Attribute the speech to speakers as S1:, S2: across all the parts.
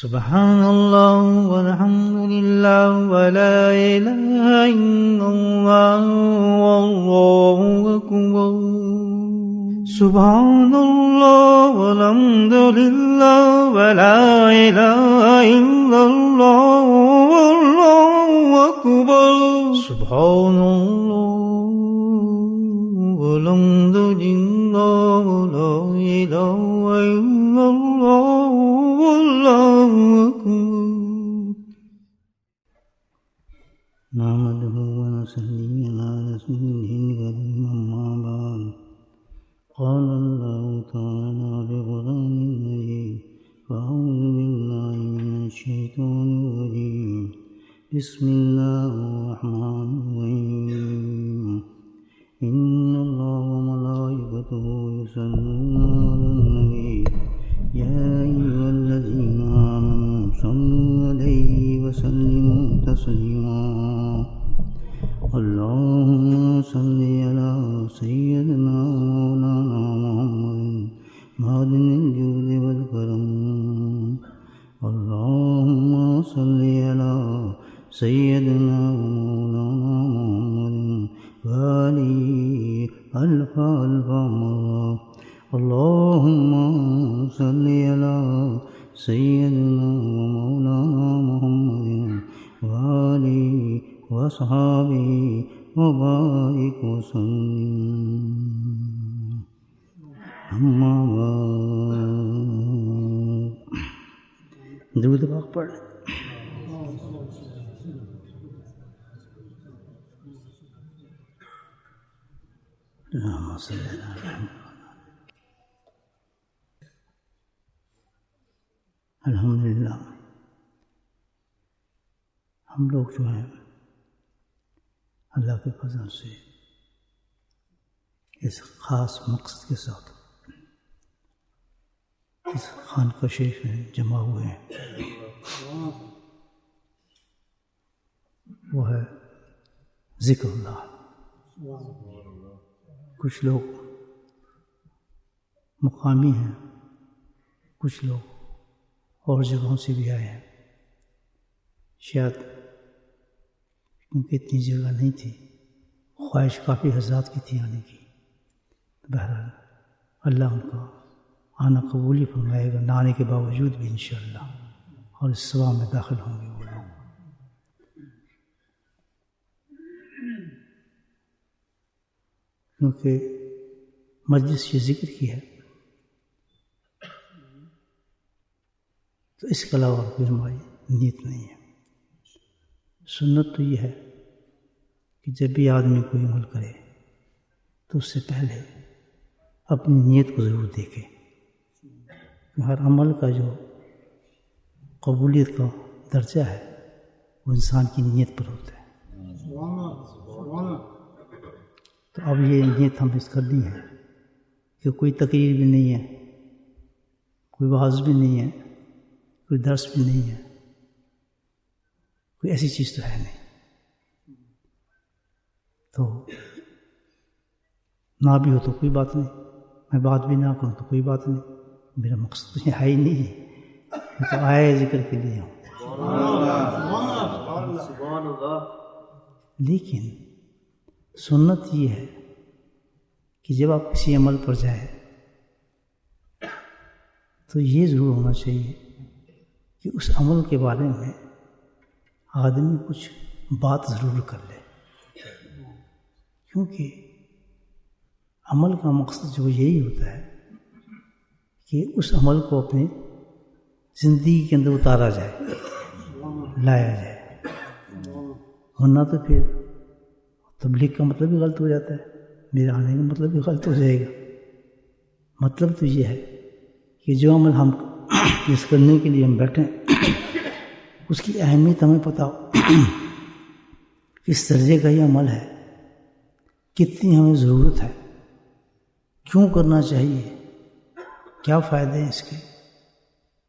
S1: سبحان اللہ والحمد للہ ولا الہ الا اللہ واللہ اکبر سبحان اللہ والحمد للہ ولا الہ الا اللہ واللہ اکبر سبحان اللہ والحمد للہ ولا الہ الا اللہ واللہ اکبر نحمدہ ونصلی علی رسولہ الکریم اما بعد قال اللہ تعالی بقرآن المجید فاعوذ باللہ من الشیطان الرجیم بسم اللہ الرحمن الرحیم ان اللہ وملائکتہ یصلون علی النبی یا ایھا الذین آمنوا صلوا علیہ وسلموا تسلیما اللہم صل علی سیدنا مولانا محمد معدن الجود والکرم اللہم صل علی سیدنا مولانا محمد وآلہ الف الف مرہ اللہم صل علی سیدنا مولانا محمد وآلہ وصحابہ وبارک وسلم اما بعد درود پاک پڑھ اللہم صل علی محمد الحمدللہ ہم لوگ جو ہیں اللہ کے فضل سے اس خاص مقصد کے ساتھ اس خانقاہ شریف میں جمع ہوئے ہیں، وہ ہے ذکر اللہ۔ کچھ لوگ مقامی ہیں، کچھ لوگ اور جگہوں سے بھی آئے ہیں، شاید کیونکہ اتنی جگہ نہیں تھی، خواہش کافی حضرات کی تھی آنے کی، بہرحال اللہ ان کا آنا قبول ہی فرمائے گا، نہ آنے کے باوجود بھی انشاءاللہ، اور اس ثواب میں داخل ہوں گے وہ لوگ۔ کیونکہ مجلس یہ ذکر کی ہے تو اس کے علاوہ کوئی ہماری نیت نہیں ہے۔ سنت تو یہ ہے کہ جب بھی آدمی کوئی عمل کرے تو اس سے پہلے اپنی نیت کو ضرور دیکھے، ہر عمل کا جو قبولیت کا درجہ ہے وہ انسان کی نیت پر ہوتا ہے۔ تو اب یہ نیت ہم اس کر لی ہے کہ کوئی تقریر بھی نہیں ہے، کوئی وعظ بھی نہیں ہے، کوئی درس بھی نہیں ہے، کوئی ایسی چیز تو ہے نہیں، تو نہ بھی ہو تو کوئی بات نہیں، میں بات بھی نہ کروں تو کوئی بات نہیں، میرا مقصد تو یہ ہے ہی نہیں، میں تو آئے ذکر کے لیے ہوں۔ لیکن سنت یہ ہے کہ جب آپ کسی عمل پر جائیں تو یہ ضرور ہونا چاہیے کہ اس عمل کے بارے میں آدمی کچھ بات ضرور کر لے، کیونکہ عمل کا مقصد جو یہی ہوتا ہے کہ اس عمل کو اپنے زندگی کے اندر اتارا جائے، لایا جائے، ورنہ تو پھر تبلیغ کا مطلب بھی غلط ہو جاتا ہے، میرے آنے کا مطلب بھی غلط ہو جائے گا۔ مطلب تو یہ ہے کہ جو عمل ہم جس کرنے کے لیے ہم بیٹھیں اس کی اہمیت ہمیں پتہ ہو، کس درجے کا یہ عمل ہے، کتنی ہمیں ضرورت ہے، کیوں کرنا چاہیے، کیا فائدے ہیں اس کے،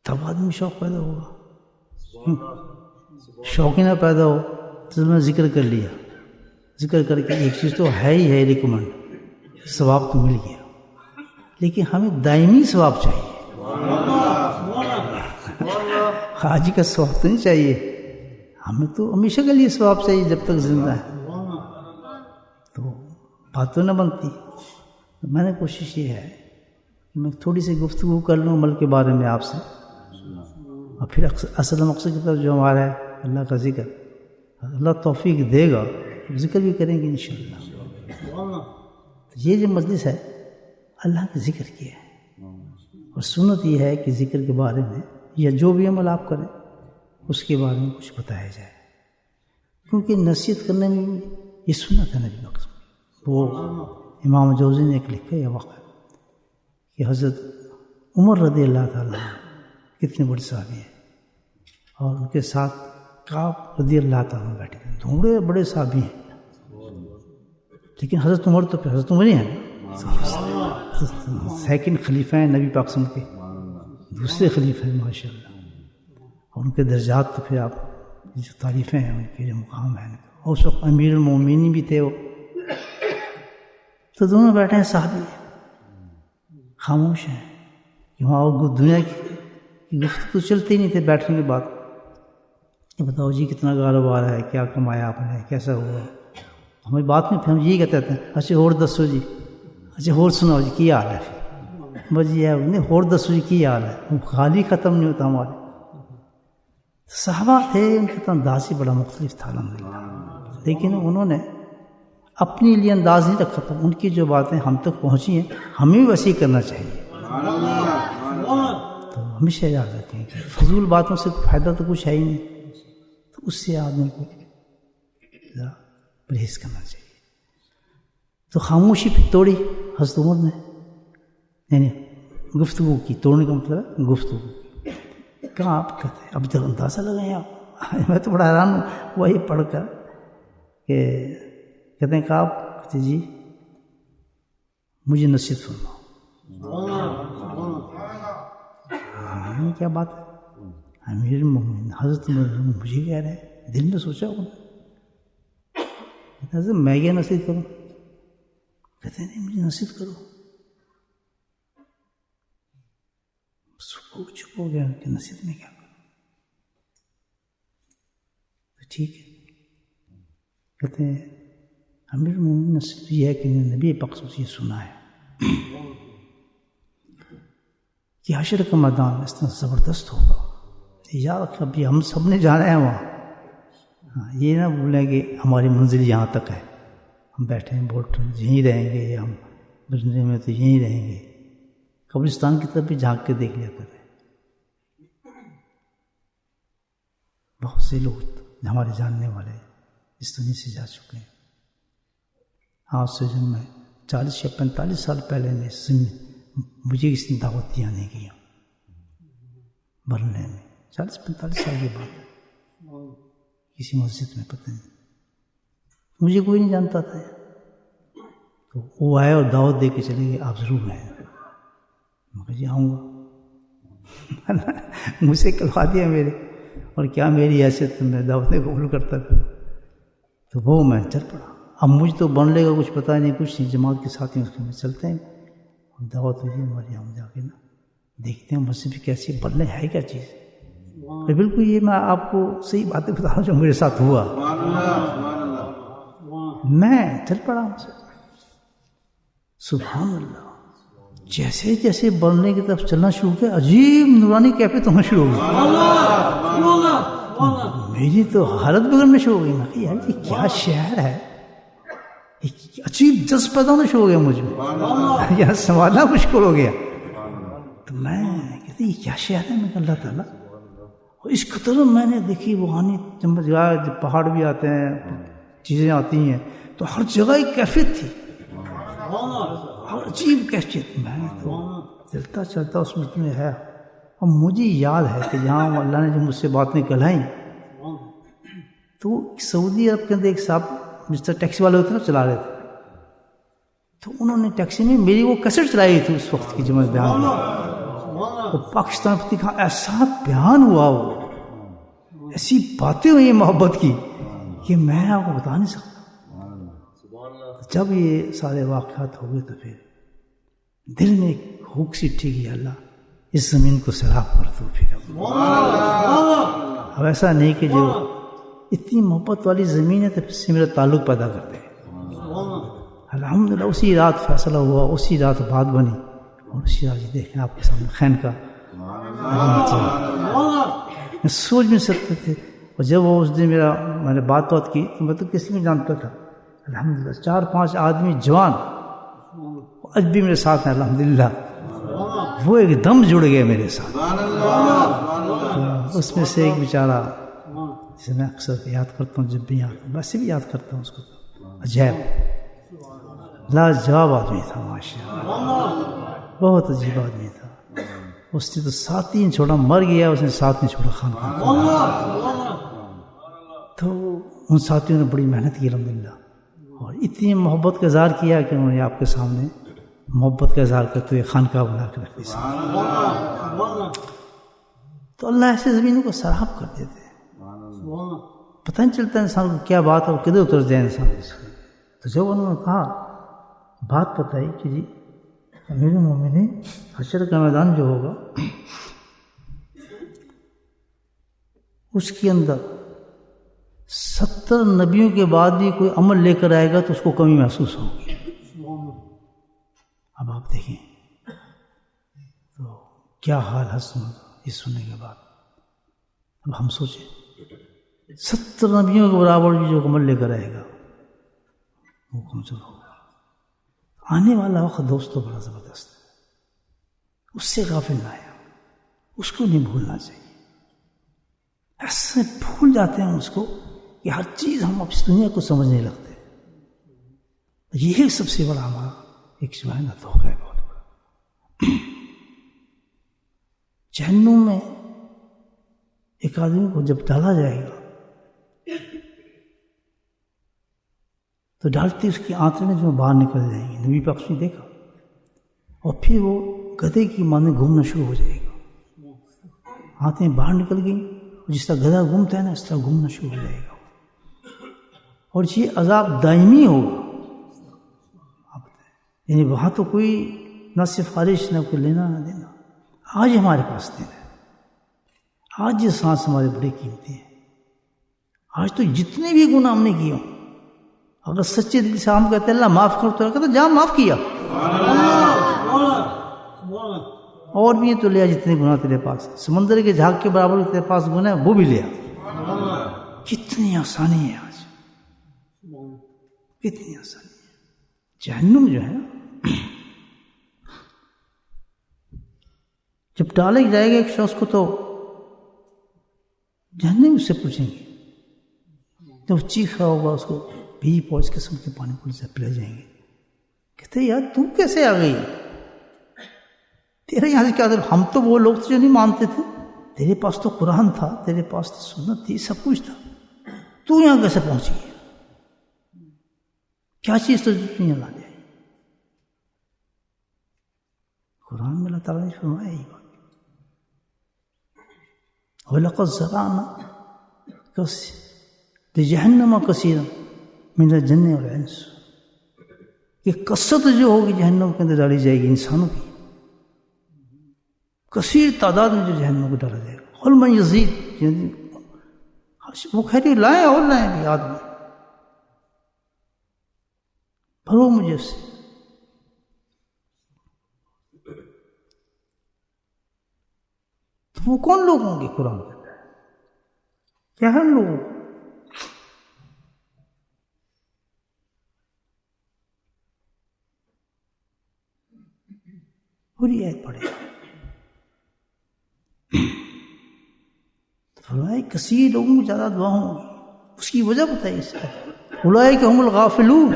S1: تب آدمی شوق پیدا ہوگا۔ شوق ہی نہ پیدا ہو تو میں ذکر کر لیا، ذکر کر کے ایک چیز تو ہے ہی ہے ریکمنڈ، ثواب تو مل گیا، لیکن ہمیں دائمی ثواب چاہیے۔ حاجی کا ثواب تو نہیں چاہیے ہمیں، تو ہمیشہ کے لیے ثواب چاہیے جب تک زندہ ہے، تو بات تو نہ بنتی۔ میں نے کوشش یہ ہے کہ میں تھوڑی سی گفتگو کر لوں عمل کے بارے میں آپ سے، اور پھر اصل مقصد کی طرف جو ہمارا ہے اللہ کا ذکر، اللہ توفیق دے گا ذکر بھی کریں گے انشاءاللہ۔ تو یہ جو مجلس ہے اللہ کا ذکر کی ہے، اور سنت یہ ہے کہ ذکر کے بارے میں یا جو بھی عمل آپ کریں اس کے بارے میں کچھ بتایا جائے، کیونکہ نصیحت کرنے میں یہ سنت ہے نبی مقصد۔ وہ امام جوزی نے ایک لکھا یہ واقعہ کہ حضرت عمر رضی اللہ تعالیٰ کتنے بڑے صحابی ہیں، اور ان کے ساتھ کعب رضی اللہ تعالیٰ بیٹھے ہیں، تھوڑے بڑے صحابی ہیں، لیکن حضرت عمر تو پھر حضرت عمر ہی ہیں، سیکنڈ خلیفہ ہیں نبی پاک صلی اللہ علیہ وسلم کے، دوسرے خلیفہ ہیں ماشاء اللہ، اور ان کے درجات تو پھر آپ جو تعریفیں ہیں ان کے جو مقام ہیں، اور اس وقت امیر المومنین بھی تھے وہ، تو دونوں بیٹھے ہیں صحابی خاموش ہیں کہ وہاں دنیا کی گفتگو چلتی نہیں تھے بیٹھنے کے بعد، یہ بتاؤ جی کتنا کاروبار ہے، کیا کمایا آپ نے، کیسا ہوا، ہمیں بات میں پھر ہم یہی کہتے ہیں اچھا اور دسو جی، اچھا اور سناؤ جی کی حال ہے، بس یہ ہے نہیں اور دسو جی کی حال ہے، وہ خالی ختم نہیں ہوتا ہمارے۔ صحابہ تھے ان کا انداز ہی بڑا مختلف تھا الحمدللہ، لیکن انہوں نے اپنے لیے انداز نہیں رکھا تھا، ان کی جو باتیں ہم تک پہنچی ہیں ہمیں بھی وسیع کرنا چاہیے۔ تو ہمیشہ یاد رکھیں کہ فضول باتوں سے فائدہ تو کچھ ہے ہی نہیں، تو اس سے آدمی کو پرہیز کرنا چاہیے۔ تو خاموشی پھر توڑی حضرت عمر نے، یعنی گفتگو کی، توڑنے کا مطلب ہے گفتگو۔ کہاں آپ کہتے ہیں اب تک اندازہ لگائیں آپ، میں تو بڑا حیران ہوں وہی پڑھ کر کہ کہتے ہیں کہ آپ کہتے جی مجھے نصیحت فرماؤ، کیا بات ہے امیر المومنین حضرت مجھے کہہ رہے ہیں، دل میں سوچا ہوں حضرت میں کیا نصیحت کروں، کہتے ہیں نہیں مجھے نصیحت کرو، چپ ہو گیا کہ نصیحت میں کیا کروں، ٹھیک ہے کہتے ہیں امیر المومنین نصیحت یہ ہے کہ نبی پاک صلی اللہ علیہ وسلم یہ سنا ہے کہ حشر کا میدان اس طرح زبردست ہوگا، یاد ابھی ہم سب نے جانا ہے وہاں، ہاں یہ نہ بھولیں کہ ہماری منزل یہاں تک ہے، ہم بیٹھے ہیں بوٹ یہیں رہیں گے، یا ہم بجنے میں تو یہیں رہیں گے، قبرستان کی طرف بھی جھانک کے دیکھ لیا کریں۔ بہت سے لوگ ہمارے جاننے والے اس دنیا سے جا چکے ہیں، آج سے جب میں 40 یا 45 سال پہلے میں مجھے کسی نے دعوت دیا نہیں کیا بھرنے میں، 40-45 سال کے بعد کسی مسجد میں، پتہ نہیں مجھے کوئی نہیں جانتا تھا، تو وہ آئے اور دعوت دے کے چلے گئے آپ ضرور آئیں، میں کہا جی آؤں گا، مجھ سے کلوا دیا میرے، اور کیا میری حیثیت میں دعوتیں قبول کرتا پھر، تو وہ میں چل پڑا۔ اب مجھ تو بننے کا کچھ پتہ نہیں، کچھ نہیں، جماعت کے ساتھی اس میں چلتے ہیں، دعوت ہوئی ہماری، ہم جا کے نا دیکھتے ہیں مسجد بھی کیسی بننے ہے کیا چیز، بالکل یہ میں آپ کو صحیح باتیں بتا رہا ہوں جو میرے ساتھ ہوا، میں چل پڑا سبحان اللہ، جیسے جیسے بننے کی طرف چلنا شروع کیا عجیب نورانی کیفیت ہونا شروع ہو گئی، میری تو حالت بگڑنے شروع ہو گئی، میں کہ یار یہ کیا شہر ہے، عجیب جذب پیدا ہونا شروع ہو گیا مجھ میں، یہاں سنبھالنا مشکل ہو گیا، تو میں کہتے یہ کیا شہر ہے، میں کہ اللہ تعالیٰ، اور اس قدر میں نے دیکھی روحانی جب پہاڑ بھی آتے ہیں چیزیں آتی ہیں تو ہر جگہ ایک کیفیت تھی، ہر عجیب کیفیت، میں تو چلتا چلتا اس میں ہے، اور مجھے یاد ہے کہ جہاں اللہ نے جو مجھ سے باتیں کہلائیں، تو سعودی عرب کے اندر ایک صاحب جس طرح ٹیکسی والے ہوتے ہیں چلا رہے تھے، تو انہوں نے ٹیکسی میں میری وہ کیسٹ چلائی تھی اس وقت کی جو میں بیان کیا، پاکستان پر دکھا، ایسا بیان ہوا، وہ ایسی باتیں ہوئی محبت کی کہ میں آپ کو بتا نہیں سکتا۔ جب یہ سارے واقعات ہو گئے تو پھر دل میں ایک ہوک سی اٹھی کہ اللہ اس زمین کو سیراب کر دو، پھر اب ایسا نہیں کہ جو اتنی محبت والی زمین ہے تو پھر سے میرا تعلق پیدا کر دے. الحمدللہ اسی رات فیصلہ ہوا, اسی رات بات بنی, اور اسی رات دیکھیں آپ کے سامنے خینقاہ. میں سوچ بھی سکتے تھے. اور جب وہ اس دن میں نے بات کی تو میں تو کسی میں جانتا تھا. الحمدللہ 4-5 آدمی جوان آج بھی میرے ساتھ ہیں الحمدللہ. وہ ایک دم جڑ گئے میرے ساتھ. اس میں سے ایک بیچارہ جسے میں اکثر یاد کرتا ہوں, جب بھی یاد ویسے بھی یاد کرتا ہوں اس کو, عجیب لاجواب آدمی تھا ماشاءاللہ, بہت عجیب آدمی تھا. اس نے تو ساتھ ہی چھوڑا, مر گیا اس نے ساتھ نہیں چھوڑا خانقاہ. تو ان ساتھیوں نے بڑی محنت کی الحمدللہ, اور اتنی محبت کا اظہار کیا کہ انہوں نے آپ کے سامنے محبت کا اظہار کرتے ہوئے خانقاہ بنا کے رکھ دی. تو اللہ ایسے زمینوں کو سراب کر دیتے ہیں, پتہ نہیں چلتا انسان کو کیا بات ہے, وہ کدھر اتر جائے انسان. تو جب انہوں نے کہا بات بتائی کہ جی امیر المومنین حشر کا میدان جو ہوگا اس کے اندر 70 نبیوں کے بعد بھی کوئی عمل لے کر آئے گا تو اس کو کمی محسوس ہوگی. اب آپ دیکھیں تو کیا حال ہے یہ سننے کے بعد. اب ہم سوچیں 70 نبیوں کے برابر بھی جو عمل لے کر آئے گا وہ کمزور ہوگا. آنے والا وقت دوستوں بڑا زبردست ہے, اس سے غافل نہ آیا, اس کو نہیں بھولنا چاہیے. ایسے بھول جاتے ہیں اس کو کہ ہر چیز ہم اب اس دنیا کو سمجھنے لگتے ہیں. یہ سب سے بڑا ہمارا ایک جو ہے نا دھوکہ ہے بہت بڑا. جہنم میں ایک آدمی کو جب ڈالا جائے گا تو ڈالتے اس کی آنتیں جو باہر نکل جائیں گی. نبی پاک نے دیکھا, اور پھر وہ گدھے کی مانند گھومنا شروع ہو جائے گا. آنتیں باہر نکل گئیں, جس طرح گدھا گھومتا ہے نا اس طرح گھومنا شروع ہو جائے گا, اور یہ عذاب دائمی ہوگا. یعنی وہاں تو کوئی نہ سفارش نہ کوئی لینا نہ دینا. آج ہمارے پاس دن ہے, آج یہ سانس ہمارے بڑے قیمتی ہیں. آج تو جتنے بھی گناہ ہم نے کیے ہوں, اگر سچے دل سے ہم کہتے ہیں اللہ معاف کر, تو کہتے جہاں معاف کیا اور بھی تو لیا جتنے گناہ تیرے پاس, سمندر کے جھاگ کے برابر تیرے پاس گناہ ہے وہ بھی لیا. کتنی آسانی ہے آج, کتنی آسانی ہے. جہنم جو ہے نا جب ڈالے جائے گا ایک شخص کو تو جہنم اس سے پوچھیں گے, جب چیخا ہوگا اس کو بھی پہنچ قسم کے پانی پوری سے پلے جائیں گے. کہتے یار تم کیسے آ گئی, تیرے یہاں سے کیا تھا؟ ہم تو وہ لوگ جو نہیں مانتے تھے, تیرے پاس تو قرآن تھا, تیرے پاس تو سنت تھی, سب کچھ تھا, تو یہاں کیسے پہنچ گئی؟ کیا چیز تو یہاں لا دے. قرآن میں اللہ تعالیٰ نے فرمایا یہ بات, وَلَقَدْ زَرَعْنَا لِجَهَنَّمَ كَثِيرًا مِنَ الْجِنِّ وَالْإِنسِ, کہ کثرت جو ہوگی جہنم کے اندر ڈالی جائے گی انسانوں کی, کثیر تعداد میں جو جہنم کو ڈالا جائے گا. قُلْ مَنْ يَزِيدُ, وہ کہتے لائیں اور لائیں بھی آدمی, بھرو مجھے اس سے. تو وہ کون لوگ ہوں گے؟ قرآن کہتا ہے کیا ہر لوگ, پوری آیت پڑھے تو فرمایا کثیر لوگوں کو زیادہ دعا ہوں گی. اس کی وجہ بتائی اس آیت, اولئک هم الغافلون.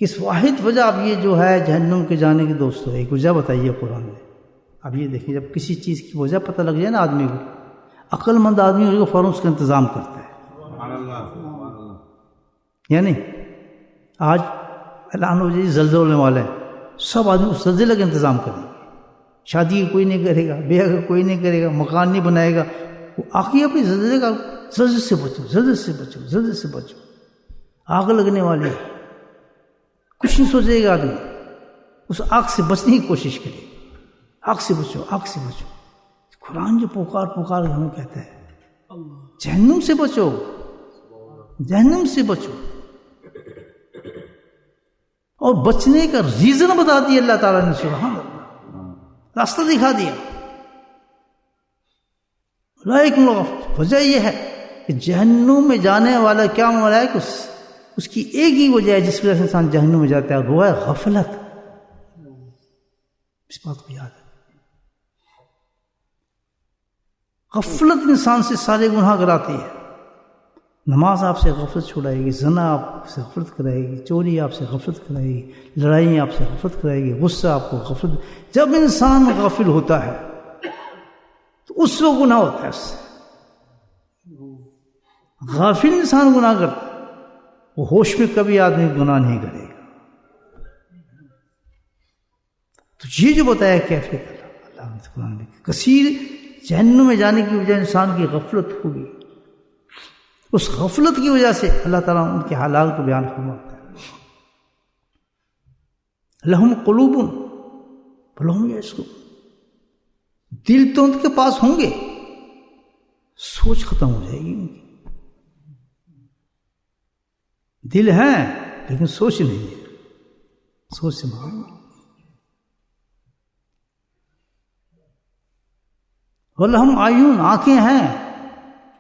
S1: کس واحد وجہ اب یہ جو ہے جہنم کے جانے کے دوستوں ایک وجہ بتائیے قرآن نے. اب یہ دیکھیں, جب کسی چیز کی وجہ پتہ لگ جائے نا آدمی کو, عقل مند آدمی اس کو فوراً اس کا انتظام کرتا ہے. یعنی آج اعلان ہو جائے زلزلہ ہونے والے ہیں, سب آدمی اس زلزلے کا انتظام کریں گے. شادی کوئی نہیں کرے گا, بیاہ کا کوئی نہیں کرے گا, مکان نہیں بنائے گا. وہ آخری اپنی زلزلے کا, زلزلے سے بچو, زلزلے سے بچو, زلزلے سے بچو, آگ لگنے والی ہے. کچھ نہیں سوچے گا آدمی, اس آگ سے بچنے کی کوشش کرے, آگ سے بچو, آگ سے بچو. قرآن جو پکار پکار ہمیں کہتا ہے جہنم سے بچو، جہنم سے بچو، اور بچنے کا ریزن بتا دیا اللہ تعالیٰ نے، سبحان اللہ، راستہ دکھا دیا۔ وجہ یہ ہے کہ جہنم میں جانے والا کیا معاملہ ہے کہ اس کی ایک ہی وجہ ہے جس وجہ سے انسان جہنم میں جاتا ہے، اور وہ ہے غفلت۔ اس بات کو یاد ہے، غفلت انسان سے سارے گناہ کراتی ہے۔ نماز آپ سے غفلت چھڑائے گی، زنا آپ سے غفلت کرائے گی، چوری آپ سے غفلت کرائے گی، لڑائی آپ سے غفلت کرائے گی، غصہ آپ کو غفلت۔ جب انسان غافل ہوتا ہے تو اس کو گناہ ہوتا ہے، اس سے غافل انسان گناہ کرتا ہے، وہ ہوش میں کبھی آدمی گناہ نہیں کرے گا۔ تو یہ جو بتایا کیفیت اللہ نے قرآن میں، کثیر جہنم میں جانے کی وجہ انسان کی غفلت ہوگی، اس غفلت کی وجہ سے اللہ تعالیٰ ان کے حالات کو بیان فرماتا ہے۔ لہم قلوب فلہم یعقلون، دل تو ان کے پاس ہوں گے، سوچ ختم ہو جائے گی ان کی۔ دل ہے لیکن سوچ نہیں ہے، سوچ سے معلوم۔ وَلَهُمْ أَعْيُنٌ، آنکھیں ہیں،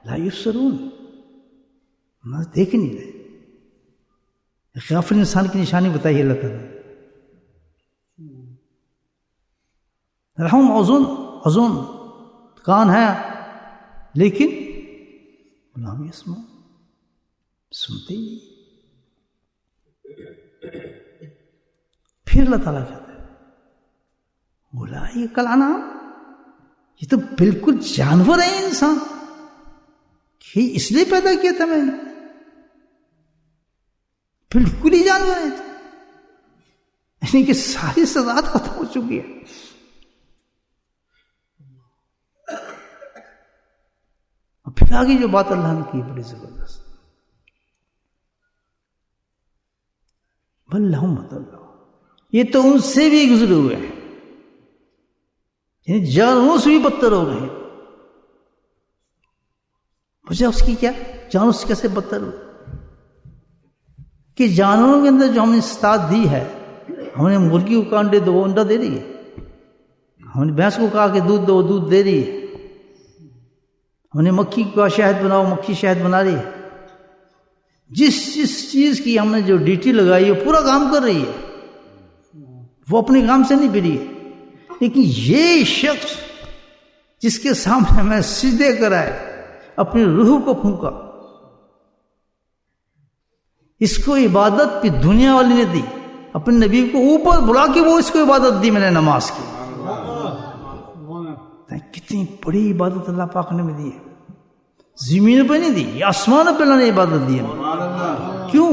S1: لا يبصرون، نہ دیکھ نہیں رہے۔ غافل انسان کی نشانی بتائی اللہ تعالیٰ نے۔ لَهُمْ أَذُنٌ، کان ہے لیکن لَهُمْ يَسْمَعُونَ، سنتے ہی نہیں۔ پھر اللہ تعالیٰ کہتا ہے اولئک کالانعام، یہ تو بالکل جانور ہے انسان، کہ اس لیے پیدا کیا تھا میں نے، بالکل ہی جانور ہے، یعنی کہ ساری سزاعت ختم ہو چکی ہے۔ اور پھر آگے جو بات اللہ نے کی بڑی زبردست، بل لہم مثل، یہ تو ان سے بھی گزرے ہوئے ہیں، یعنی جانوروں سے بھی بدتر ہو گئے ہیں۔ وجہ اس کی کیا؟ جانوروں سے کیسے بدتر ہو؟ کہ جانوروں کے اندر جو ہم نے استاد دی ہے، ہم نے مرغی کو کہا انڈے دو، وہ انڈا دے رہی ہے، ہم نے بھینس کو کہا کہ دودھ دو، وہ دودھ دے رہی ہے، ہم نے مکھی کو کہا شہد بناؤ، مکھی شہد بنا رہی ہے۔ جس چیز کی ہم نے جو ڈیوٹی لگائی ہے پورا کام کر رہی ہے، وہ اپنے کام سے نہیں پھری ہے۔ لیکن یہ شخص جس کے سامنے میں سجدے کرائے، اپنی روح کو پھونکا، اس کو عبادت بھی دنیا والی نے دی، اپنے نبی کو اوپر بلا کے وہ اس کو عبادت دی، میں نے نماز کی۔ کتنی بڑی عبادت اللہ پاک نے میں دی ہے، زمین پہ نہیں دی، یہ آسمان پہ اللہ نے عبادت دی ہے۔ کیوں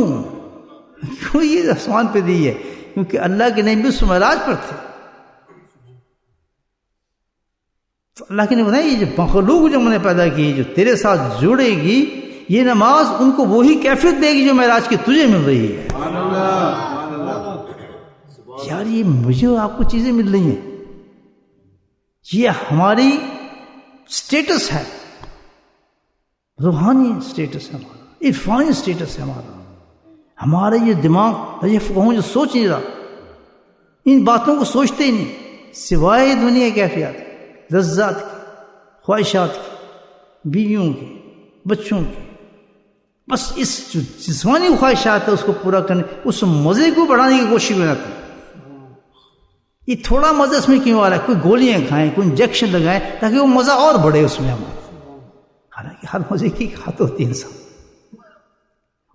S1: یہ آسمان پہ دی ہے؟ کیونکہ اللہ کے نبی اس معراج پر تھے، تو اللہ کے نے بتایا یہ جو مخلوق جو میں نے پیدا کی، جو تیرے ساتھ جڑے گی، یہ نماز ان کو وہی کیفیت دے گی جو معراج کی تجھے مل رہی ہے۔ یار یہ مجھے اور آپ کو چیزیں مل رہی ہیں، یہ ہماری سٹیٹس ہے، روحانی سٹیٹس ہے ہمارا، عرفانی سٹیٹس ہے ہمارا یہ دماغ یہ فقہوں جو سوچ نہیں رہا، ان باتوں کو سوچتے ہی نہیں، سوائے دنیا کیفیات، لذات کی، خواہشات کی، بیویوں کی، بچوں کی، بس اس جو جسمانی خواہشات ہے اس کو پورا کرنے، اس مزے کو بڑھانے کی کوشش میں رہتا ہے۔ یہ تھوڑا مزہ اس میں کیوں آ رہا ہے؟ کوئی گولیاں کھائیں، کوئی انجیکشن لگائیں تاکہ وہ مزہ اور بڑھے اس میں ہمارا۔ حالانکہ ہر مزے کی کھات ہوتی ہے انسان،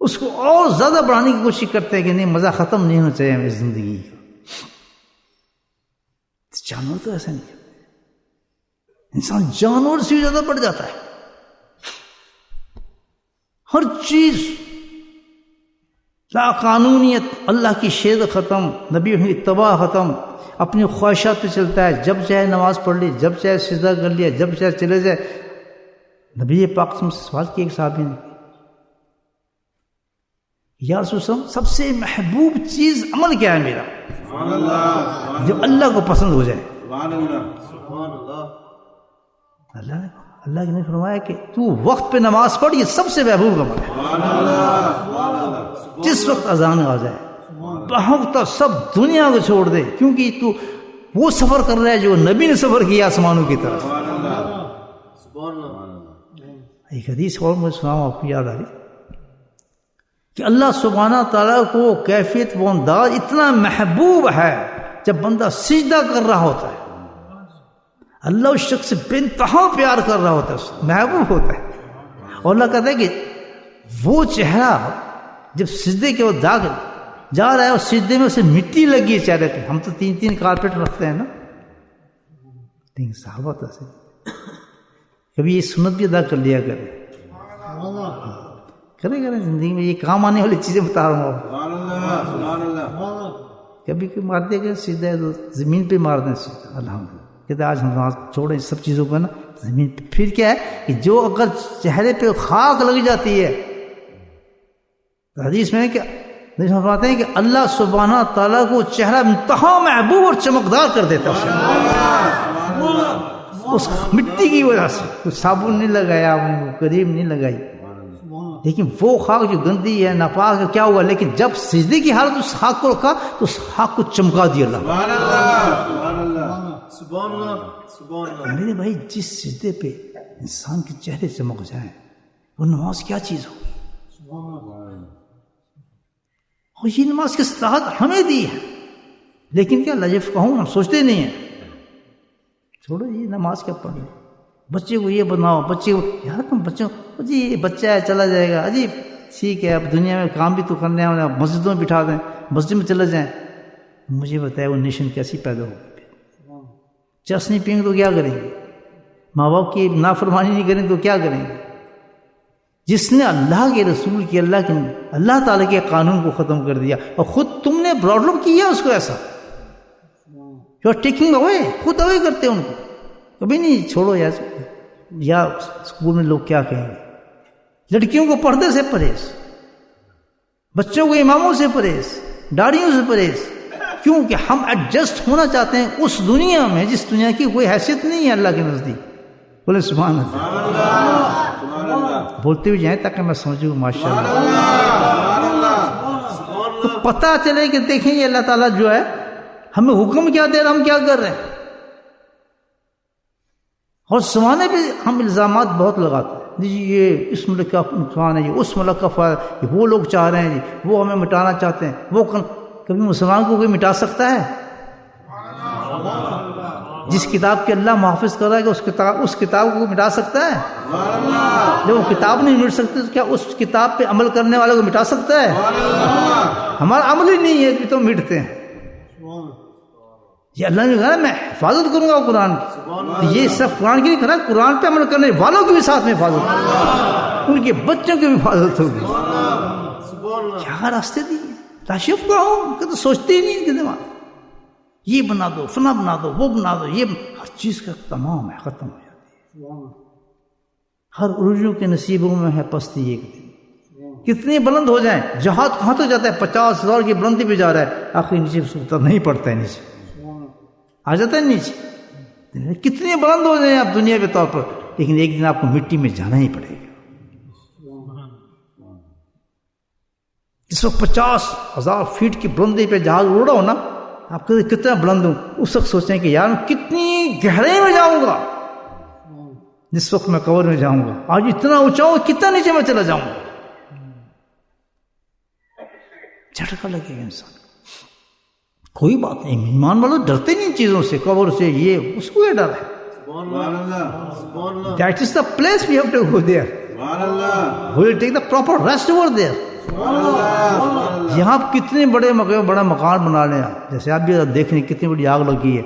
S1: اس کو اور زیادہ بڑھانے کی کوشش کرتے ہیں کہ نہیں مزہ ختم نہیں ہونا چاہیے ہماری زندگی کا۔ جانور تو ایسا نہیں کرتے، انسان جانور سے بھی زیادہ بڑھ جاتا ہے، ہر چیز لا قانونیت، اللہ کی شریعت ختم، نبی کی اتباع ختم، اپنی خواہشات پہ چلتا ہے، جب چاہے نماز پڑھ لی، جب چاہے سجدہ کر لیا، جب چاہے چلے جائے۔ نبی پاک سے سوال کیا ایک صحابی نے، یا رسول اللہ سب سے محبوب چیز عمل کیا ہے میرا جو اللہ کو پسند ہو جائے؟ اللہ نے فرمایا کہ تو وقت پہ نماز پڑھ، یہ سب سے محبوب عمل ہے. جس وقت اذان آ جائے بہت سب دنیا کو چھوڑ دے، کیونکہ تو وہ سفر کر رہا ہے جو نبی نے سفر کیا آسمانوں کی طرف. ایک حدیث اور مجھے سناؤں، آپ کو یاد آ رہی کہ اللہ سبحانہ تعالیٰ کو کیفیت و انداز اتنا محبوب ہے جب بندہ سجدہ کر رہا ہوتا ہے، اللہ اس شخص سے بے انتہا پیار کر رہا ہوتا ہے، محبوب ہوتا ہے. اور اللہ کہتا ہے کہ وہ چہرہ جب سجدے کے بعد جا رہا ہے اور سجدے میں اسے مٹی لگی ہے چہرے پہ. ہم تو 3 کارپیٹ رکھتے ہیں نا، لیکن صحابہ تو کبھی یہ سنت بھی ادا کر لیا کریں زندگی میں، یہ کام آنے والی چیزیں بتا رہا ہوں. کبھی کوئی مار دیا گیا سیدھا ہے تو زمین پہ مار دیں سیدھا. الحمدللہ کہتے آج ہم چھوڑیں سب چیزوں کو نا زمین پہ. پھر کیا ہے کہ جو اگر چہرے پہ خاک لگ جاتی ہے، حدیث میں ہے کہ فرماتے ہیں کہ اللہ سبحانہ تعالیٰ کو چہرہ انتہا محبوب اور چمکدار کر دیتا ہے اس مٹی کی وجہ سے. کوئی صابن نہیں لگایا آپ نے، کریم نہیں لگائی، لیکن وہ خاک جو گندی ہے ناپاک ہے کیا ہوا، لیکن جب سجدے کی حالت اس خاک کو رکھا تو اس خاک کو چمکا دیا اللہ. میرے بھائی، جس سجدے پہ انسان کے چہرے چمک جائیں وہ نماز کیا چیز ہو. اور یہ نماز کی صلاحیت ہمیں دی ہے، لیکن کیا لجف کہوں ہم سوچتے نہیں ہیں. چھوڑو یہ نماز کیا پڑھنا، بچے کو یہ بناؤ، بچے کو یار تم بچوں جی یہ بچہ ہے چلا جائے گا، جی ٹھیک ہے اب دنیا میں کام بھی تو کرنے ہیں، مسجدوں میں بٹھا دیں، مسجد میں چلے جائیں. مجھے بتایا وہ نیشن کیسی پیدا ہوگی. چسنی پئیں گے تو کیا کریں گے، ماں باپ کی نافرمانی نہیں کریں تو کیا کریں گے. جس نے اللہ کے رسول کی اللہ تعالیٰ کے قانون کو ختم کر دیا اور خود تم نے پرابلم کیا اس کو، ایسا جو ٹیکنگ اوے، خود اوے کرتے ان کو. کبھی نہیں چھوڑو یا اسکول میں لوگ کیا کہیں گے. لڑکیوں کو پردے سے پرہیز، بچوں کو اماموں سے پرہیز، داڑھیوں سے پرہیز. کیوں کہ ہم ایڈجسٹ ہونا چاہتے ہیں اس دنیا میں جس دنیا کی کوئی حیثیت نہیں ہے اللہ کے نزدیک. بولے سبحان اللہ. بولتے ہوئے جائیں تاکہ میں سمجھوں ماشاء اللہ. تو پتہ چلے کہ دیکھیں یہ اللہ تعالیٰ جو ہے ہمیں حکم کیا دے رہا، ہم کیا کر رہے ہیں. اور زمانے پہ ہم الزامات بہت لگاتے ہیں، جی یہ اس ملک کا نقصان ہے، یہ اس ملک کا فائدہ، یہ وہ لوگ چاہ رہے ہیں، جی وہ ہمیں مٹانا چاہتے ہیں. وہ کبھی مسلمان کو کوئی مٹا سکتا ہے؟ جس کتاب کے اللہ محافظ کر رہا ہے کہ اس کتاب کو مٹا سکتا ہے؟ جب وہ کتاب نہیں مٹ سکتی تو کیا اس کتاب پہ عمل کرنے والے کو مٹا سکتا ہے؟ ہمارا عمل ہی نہیں ہے کہ تو مٹتے ہیں. یہ اللہ نے کہا میں حفاظت کروں گا قرآن کی. یہ صرف قرآن کی نہیں کرا، قرآن پہ عمل کرنے والوں کی بھی ساتھ میں حفاظت ہوگی، ان کے بچوں کی بھی حفاظت ہوگی. کیا راستے دیے تاشف کا ہو کہ تو سوچتے ہی نہیں کہ دماغ یہ بنا دو، فنا بنا دو، وہ بنا دو، یہ ہر چیز کا تمام ہے، ختم ہو جاتی ہے. ہر عروجوں کے نصیبوں میں ہے پستی ایک دن. کتنے بلند ہو جائیں، جہاد کہاں تو جاتا ہے، 50,000 کی بلندی پہ جا رہا ہے، آخر نیچے اتر نہیں پڑتا ہے، نیچے آ جاتا ہے نیچے. کتنے بلند ہو جائیں آپ دنیا کے طور پر، لیکن ایک دن آپ کو مٹی میں جانا ہی پڑے گا. اس وقت 50,000 فیٹ کی بلندی پہ جہاز اڑا ہو نا، آپ کہتے کتنا بلند ہوں، اس وقت سوچیں کہ یار کتنی گہرائی میں جاؤں گا. جس وقت میں کور میں جاؤں گا، آج اتنا اونچا ہوں کتنا نیچے میں چلا جاؤں گا. جھٹکا لگے گا انسان. کوئی بات نہیں، ایمان والوں ڈرتے نہیں چیزوں سے، قبر سے، یہ اس کو یہ ڈر ہے. That is the place we have to go there. We will take the proper rest over there. یہاں کتنے بڑا مکان بنا لیں، جیسے آپ بھی دیکھ رہے ہیں کتنی بڑی آگ لگی ہے،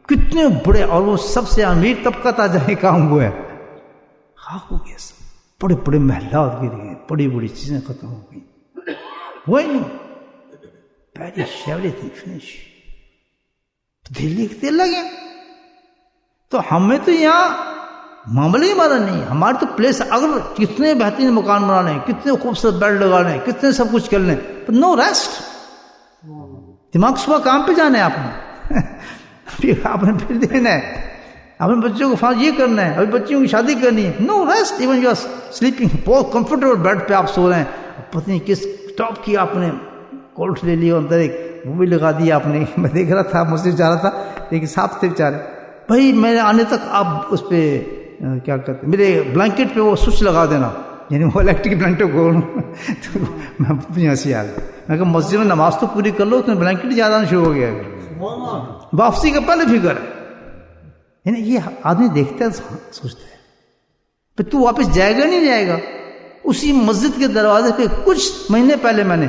S1: کتنے بڑے، اور وہ سب سے امیر طبقہ تھا جہاں کام ہوا ہے، خاک ہو گیا سب. بڑے بڑے محلات گر گئے، بڑی بڑی چیزیں ختم ہو گئی. وہی perish, everything finish. دل لکھتے لگے. تو ہمیں تو یہاں معاملہ ہی ہمارا نہیں، ہمارے تو پلیس اگر کتنے بہترین مکان بنا لیں، کتنے خوبصورت بیڈ لگا لیں، کتنے سب کچھ کر لیں، نو ریسٹ. دماغ صبح کام پہ جانا ہے آپ نے، پھر آپ نے پھر دینا ہے. اپنے بچوں کو یہ کرنا ہے, ابھی بچیوں کی شادی کرنی ہے. No rest, even you are sleeping, بہت کمفرٹیبل بیڈ پہ آپ سو رہے ہیں, پتہ نہیں کس ٹاپ کی آپ نے کولٹ لے لی, اندر ایک وہ بھی لگا دیا آپ نے. میں دیکھ رہا تھا, مسجد جا رہا تھا, لیکن صاحب تھے بیچارے, بھائی میرے آنے تک آپ اس پہ کیا کہتے ہیں, میرے بلینکٹ پہ وہ سوئچ لگا دینا, یعنی وہ الیکٹرک بلینکٹ کو. تو میں اپنی ہنسی آ گئی, میں کہا مسجد میں نماز تو پوری کر لو, اس میں بلینکٹ زیادہ شروع ہو گیا ہے, واپسی کا پہلے فکر ہے. یعنی یہ آدمی دیکھتا ہے سوچتا ہے, پھر تو واپس جائے گا نہیں جائے گا. اسی مسجد کے دروازے پہ کچھ مہینے پہلے میں نے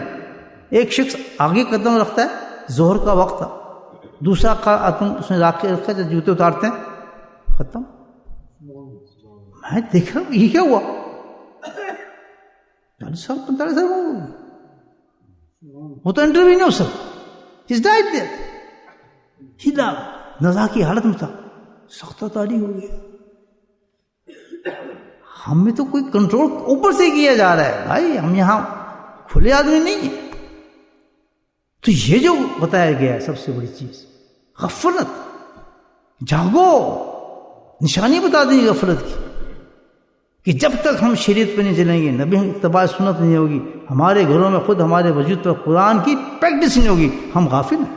S1: ایک شخص آگے قدم رکھتا ہے, ظہر کا وقت تھا, دوسرا قدم اس نے رکھ کے رکھا ہے, جوتے اتارتے ہیں, ختم. میں دیکھ رہا ہوں یہ کیا ہوا, 40 سال 45 سال وہ تو انٹرویو نہیں ہو سکتا. He's died there. ہلا نزا کی حالت میں تھا, سخت تاریخ ہو گیا. ہمیں تو کوئی کنٹرول اوپر سے کیا جا رہا ہے بھائی, ہم یہاں کھلے آدمی نہیں ہیں. تو یہ جو بتایا گیا ہے سب سے بڑی چیز غفلت. جاگو, نشانی بتا دیں غفلت کی, کہ جب تک ہم شریعت پہ نہیں چلیں گے, نبی اتباع سنت نہیں ہوگی, ہمارے گھروں میں خود ہمارے وجود پر قرآن کی پریکٹس نہیں ہوگی, ہم غافل ہیں.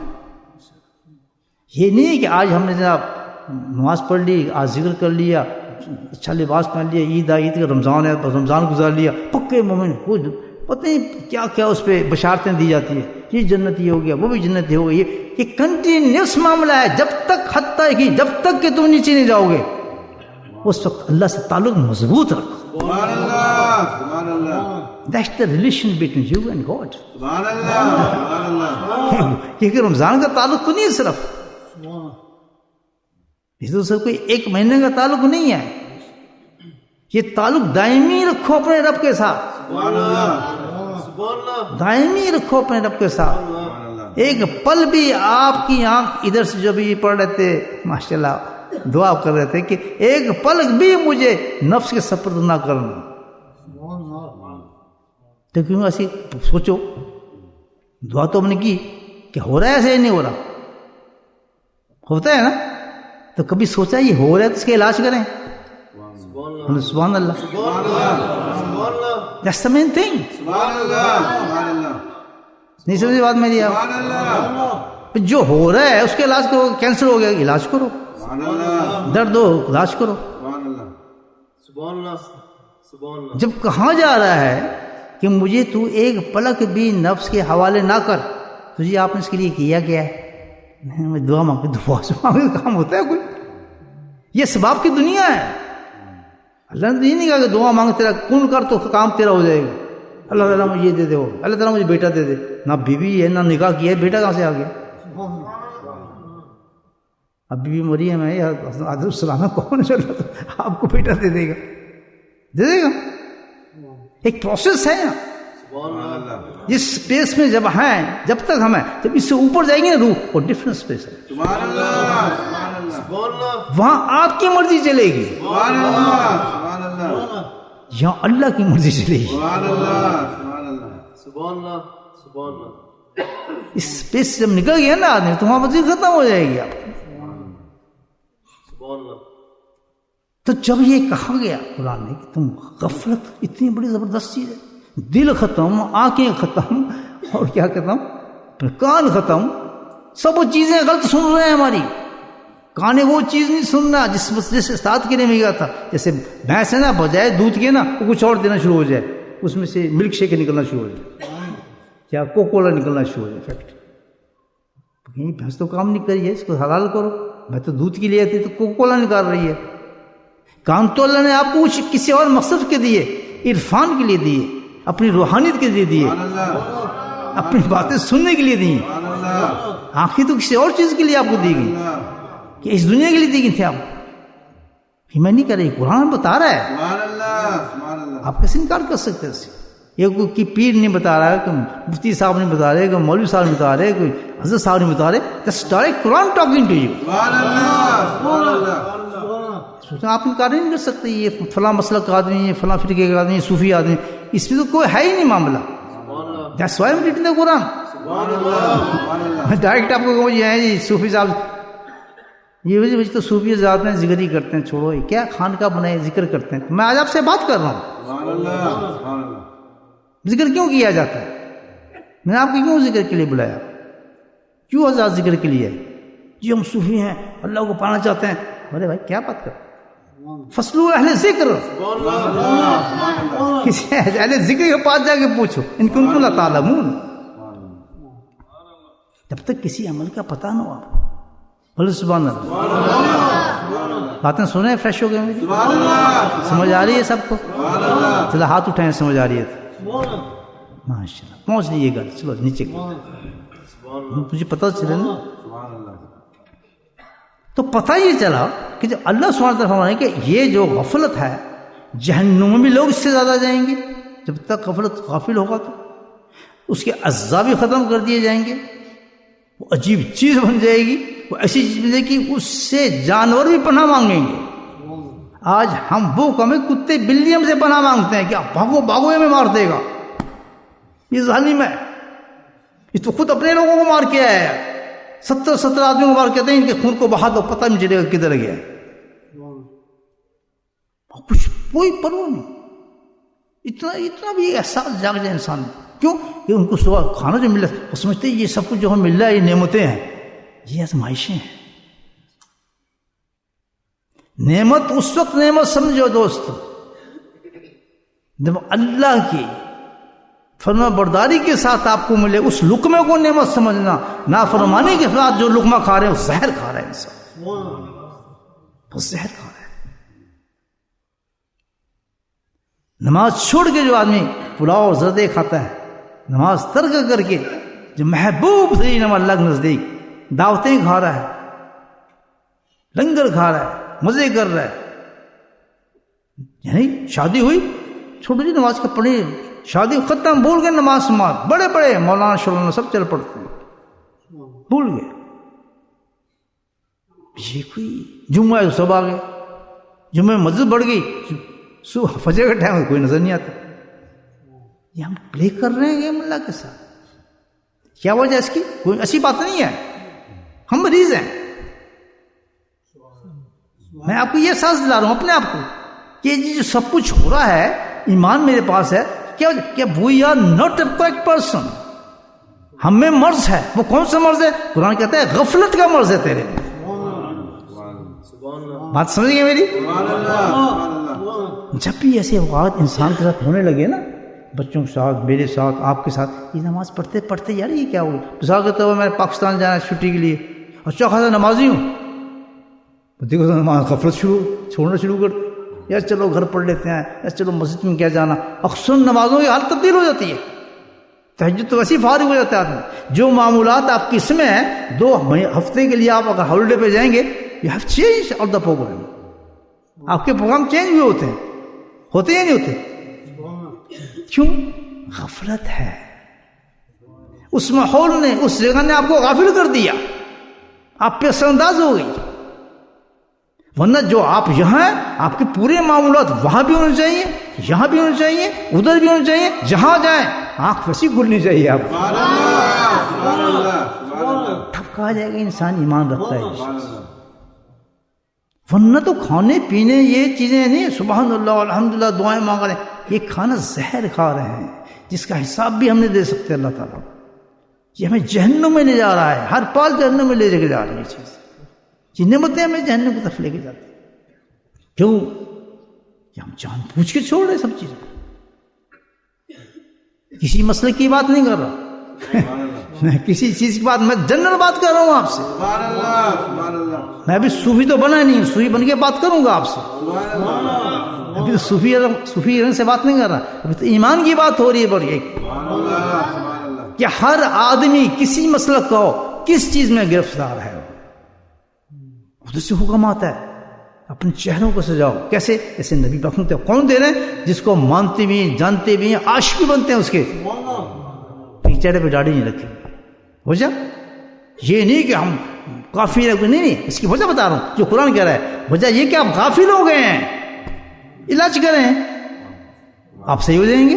S1: یہ نہیں ہے کہ آج ہم نے جناب نماز پڑھ لی, آج ذکر کر لیا, اچھا لباس پہن لیا, عید آئی کا رمضان ہے, رمضان گزار لیا, پکے مومن. خود پتہ نہیں کیا کیا اس پہ بشارتیں دی جاتی ہیں, یہ جنتی ہو گیا, وہ بھی جنتی ہو گئی. یہ کنٹینیوس معاملہ ہے, جب تک حتیٰ کہ جب تک کہ تم نیچے نہیں جاؤ گے, اس وقت اللہ سے تعلق مضبوط رکھو.
S2: سبحان اللہ, سبحان اللہ.
S1: That's the relation between you and God.
S2: سبحان اللہ, سبحان اللہ.
S1: یہ کہ رمضان کا تعلق تو نہیں ہے صرف, یہ تو صرف کوئی ایک مہینے کا تعلق نہیں ہے, یہ تعلق دائمی رکھو اپنے رب کے ساتھ.
S2: سبحان اللہ, سبحان اللہ.
S1: دائمی رکھو اپنے رب کے ساتھ. ایک پل بھی آپ کی آنکھ ادھر سے جو بھی پڑھ رہے تھے ماشاءاللہ دعا کر رہے تھے کہ ایک پل بھی مجھے نفس کے سپرد نہ کرنا. تو کیوں ایسی سوچو, دعا تو ہم نے کی کہ ہو رہا ہے ایسے, نہیں ہو رہا, ہوتا ہے نا, تو کبھی سوچا یہ ہو رہا ہے تو اس کا علاج کریں. سبحان اللہ,
S2: سبحان اللہ.
S1: That's the main thing.
S2: سبحان اللہ, سبحان اللہ.
S1: نہیں سمجھے بات میری آپ؟
S2: سبحان اللہ.
S1: جو ہو رہا ہے اس کے علاج کرو, کینسر ہو گیا علاج کرو,
S2: سبحان اللہ,
S1: درد ہو علاج کرو.
S2: سبحان اللہ.
S3: سبحان اللہ, سبحان اللہ.
S1: جب کہا جا رہا ہے کہ مجھے تو ایک پلک بھی نفس کے حوالے نہ کر, تجھے آپ نے اس کے لیے کیا کیا ہے؟ میں دعا مانگ, دعا سے مانگ کام ہوتا ہے کوئی؟ یہ اسباب کی دنیا ہے. اللہ نے تو یہ نہیں کہا کہ دعا مانگ تیرا کن کر تو کام تیرا ہو جائے گا. اللہ تعالیٰ مجھے یہ دے دے, اللہ تعالیٰ مجھے بیٹا دے دے. نہ بیوی ہے, نہ نکاح کیا ہے, بیٹا کہاں سے آ گیا؟ اب بیوی مری ہے, میں حضرت السلام کون ہے, آپ کو بیٹا دے دے گا, دے دے گا. ایک پروسیس ہے یہاں.
S2: سبحان اللہ.
S1: جس اسپیس میں جب ہیں, جب تک ہم ہیں, جب اس سے اوپر جائیں گے نا روح, وہ ڈفرنٹ اسپیس ہے.
S2: سبحان اللہ, سبحان اللہ.
S3: سبحان اللہ.
S1: وہاں آپ کی مرضی چلے گی,
S2: سبحان اللہ, سبحان اللہ.
S1: یہاں اللہ کی مرضی چلے گی.
S2: سبحان اللہ, سبحان اللہ.
S3: سبحان اللہ, سبحان اللہ.
S1: اس اسپیس سے جب نکل گیا نا آدمی, تو وہاں مرضی ختم ہو جائے گی آپ.
S3: سبحان اللہ.
S1: تو جب یہ کہا گیا قرآن نے کہ تم غفلت اتنی بڑی زبردست چیز ہے, دل ختم, آنکھیں ختم, اور کیا ختم, کان ختم, سب وہ چیزیں غلط سن رہے ہیں ہماری. کانے وہ چیز نہیں سننا جس استاد کے لیے میں گیا تھا. جیسے بھینس ہے نا, بجائے دودھ کے نا وہ کچھ اور دینا شروع ہو جائے, اس میں سے ملک شیک نکلنا شروع ہو جائے, کیا کوکولا نکلنا شروع ہو جائے. کہیں بھینس تو کام نہیں کری ہے, اس کو حلال کرو. میں تو دودھ کے لیے تھی تو کوکولا نکال رہی ہے. کان تو اللہ نے آپ کو کسی اور مقصد کے دیے, عرفان کے لیے دیے, اپنی روحانیت کے لیے دیے, اپنی باتیں سننے کے لیے دی. آنکھیں تو کسی اور چیز کے لیے آپ کو دی گئی, کہ اس دنیا کے لیے دی گئی تھی آپ کو. میں نہیں کر رہی, قرآن بتا رہا ہے.
S2: سبحان اللہ, سبحان اللہ.
S1: آپ کیسے انکار کر سکتے ہیں اس سے؟ یہ کوئی پیر نہیں بتا رہا ہے, کوئی مفتی صاحب نہیں بتا رہے, کوئی مولوی صاحب نہیں بتا رہے, کوئی حضرت صاحب نہیں بتا رہے. That's direct Quran talking to you.
S2: سبحان اللہ, سبحان اللہ.
S1: آپ انکار نہیں کر سکتے یہ فلاں مسلک کا آدمی ہے, فلاں فرقے کا آدمی ہے, صوفی آدمی, اس میں تو کوئی ہے ہی نہیں معاملہ. That's why I'm reading the Quran.
S2: سبحان اللہ, سبحان اللہ.
S1: ڈائریکٹ آپ کو کہوں جی صوفی صاحب یہ وجہ تو صوفی زیادہ ہیں، ذکر ہی کرتے ہیں، چھوڑو یہ کیا خان کا بنائے ذکر کرتے ہیں. میں آج آپ سے بات کر رہا ہوں،
S2: سبحان اللہ سبحان اللہ.
S1: ذکر کیوں کیا جاتا ہے؟ میں نے آپ کو کیوں ذکر کے لیے بلایا؟ کیوں آزاد ذکر کے لیے؟ جی ہم صوفی ہیں، اللہ کو پانا چاہتے ہیں. ارے بھائی کیا بات کر، فصلو اہل ذکر، کسی اہل ذکر کے پاس جا کے پوچھو ان کنتم لا تعلمون. جب تک کسی عمل کا پتہ نہ ہو آپ کو. بولے سبحان اللہ. باتیں سنیں فریش ہو گئے میری؟ سمجھ آ رہی ہے سب کو؟ چلو ہاتھ اٹھائیں سمجھ آ رہی ہے تو. ماشاء اللہ پہنچ رہی ہے گل. چلو نیچے مجھے پتہ چلے نا. تو پتہ یہ چلا کہ جب اللہ سبحانہ وتعالیٰ فرمائے کہ یہ جو غفلت ہے جہنم میں بھی لوگ اس سے زیادہ جائیں گے. جب تک غافل ہوگا تو اس کے اجزاء بھی ختم کر دیے جائیں گے. وہ عجیب چیز بن جائے گی، وہ ایسی چیز بن جائے گی کہ اس سے جانور بھی پناہ مانگیں گے. آج ہم وہ کم کتے بلی ہم سے پناہ مانگتے ہیں، کیا بھاگو بھاگو ہمیں مار دے گا، یہ ظالم ہے، یہ تو خود اپنے لوگوں کو مار کے آیا ہے. 70 آدمیوں کو مار کے آتے ہیں، ان کے خون کو بہا دو پتہ نہیں چلے گا کدھر گیا. کچھ کوئی پرواہ نہیں. اتنا بھی احساس جاگ جائے انسان میں. کیوں کہ ان کو صبح کھانا جو مل رہا ہے وہ سمجھتے ہیں یہ سب کچھ جو ہمیں مل رہا ہے یہ نعمتیں ہیں، یہ آزمائشیں ہیں. نعمت اس وقت نعمت سمجھو دوست جب اللہ کی فرما برداری کے ساتھ آپ کو ملے. اس لقمے کو نعمت سمجھنا. نافرمانی کے ساتھ جو لقمہ کھا رہے ہیں وہ زہر کھا رہے ہیں انسان، وہ زہر کھا رہے ہیں. نماز چھوڑ کے جو آدمی پلاؤ اور زردے کھاتا ہے، نماز ترک کر کے جو محبوب ترین اللہ کے نزدیک دعوتیں کھا رہا ہے، لنگر کھا رہا ہے، مزے کر رہا ہے. یعنی شادی ہوئی چھوٹی جی نماز کا پڑھی، شادی ختم، بھول گئے نماز سماعت. بڑے بڑے مولانا شولانا سب چل پڑتے ہیں، بھول گئے. یہ کوئی جمعہ ہے سب آ گئے، جمعہ میں مسجد بڑھ گئی، فجر کے ٹائم کوئی نظر نہیں آتا. یہ ہم پلے کر رہے ہیں گیم اللہ کے ساتھ. کیا وجہ اس کی؟ کوئی ایسی بات نہیں ہے، ہم مریض ہیں. میں آپ کو یہ احساس دلا رہا ہوں اپنے آپ کو کہ جو سب کچھ ہو رہا ہے، ایمان میرے پاس ہے، کیا we are not a correct person. ہم میں مرض ہے. وہ کون سا مرض ہے؟ قرآن کہتا ہے غفلت کا مرض ہے تیرے میں. بات سمجھ گئے میری؟ جب بھی ایسے اوقات انسان کے ساتھ ہونے لگے نا، بچوں کے ساتھ، میرے ساتھ، آپ کے ساتھ، یہ نماز پڑھتے پڑھتے یار یہ کیا ہو گیا. مثال کے طور پر میں پاکستان جانا ہے چھٹی کے لیے، اچھا خاصا نمازی ہوں، دیکھو نماز غفلت چھوڑنا شروع کر، یار چلو گھر پڑھ لیتے ہیں، یار چلو مسجد میں کیا جانا. اکثر نمازوں کی حالت تبدیل ہو جاتی ہے. تہجد تو ویسے ہی فارغ ہو جاتا ہے آدمی. جو معمولات آپ کی اس میں ہیں، 2 ہفتے کے لیے آپ اگر ہالیڈے پہ جائیں گے، you have change all the programme. آپ کے پروگرام چینج بھی ہوتے ہیں یا نہیں ہوتے؟ کیوں؟ غفلت ہے. اس ماحول نے، اس جگہ نے آپ کو غافل کر دیا، آپ پہ اثر انداز ہو گئی. ورنہ جو آپ یہاں ہیں، آپ کے پورے معاملات وہاں بھی ہونے چاہیے، یہاں بھی ہونے چاہیے، ادھر بھی ہونے چاہیے. جہاں جائیں آنکھ ویسی کھلنی چاہیے آپ کو. تب کہا جائے گا انسان ایمان رکھتا ہے. ورنہ تو کھانے پینے یہ چیزیں نہیں، سبحان اللہ الحمدللہ دعائیں مانگ رہے ہیں، یہ کھانا زہر کھا رہے ہیں جس کا حساب بھی ہم نہیں دے سکتے اللہ تعالیٰ. یہ ہمیں جہنم میں لے جا رہا ہے، ہر پال جہنم میں لے کے جا رہی ہے. یہ چیز، یہ نعمتیں ہمیں جہنم کی طرف لے کے جاتی ہیں. کیوں؟ کہ ہم جان بوجھ کے چھوڑ رہے سب چیزیں. کسی مسئلے کی بات نہیں کر رہا میں، کسی چیز کی بات، میں جنرل بات کر رہا ہوں آپ سے. میں ابھی صوفی تو بنا نہیں، صوفی بن کے بات کروں گا آپ سے. ابھی تو صوفی رنگ سے بات نہیں کر رہا، ابھی تو ایمان کی بات ہو رہی ہے. بڑی کہ ہر آدمی کسی مسلک کا ہو، کس چیز میں گرفتار ہے، ادھر سے حکم آتا ہے اپنے چہروں کو سجاؤ. کیسے؟ ایسے نبی بخشتے کون دے رہے ہیں؟ جس کو مانتے بھی ہیں، جانتے بھی ہیں، عاشق بنتے ہیں اس کے. چہرے پہ داڑھی نہیں رکھے. وجہ یہ نہیں کہ ہم کافی نہیں، اس کی وجہ بتا رہا ہوں جو قرآن کہہ رہا ہے. وجہ یہ کہ آپ غافل ہو گئے ہیں. علاج کریں، آپ صحیح ہو جائیں گے.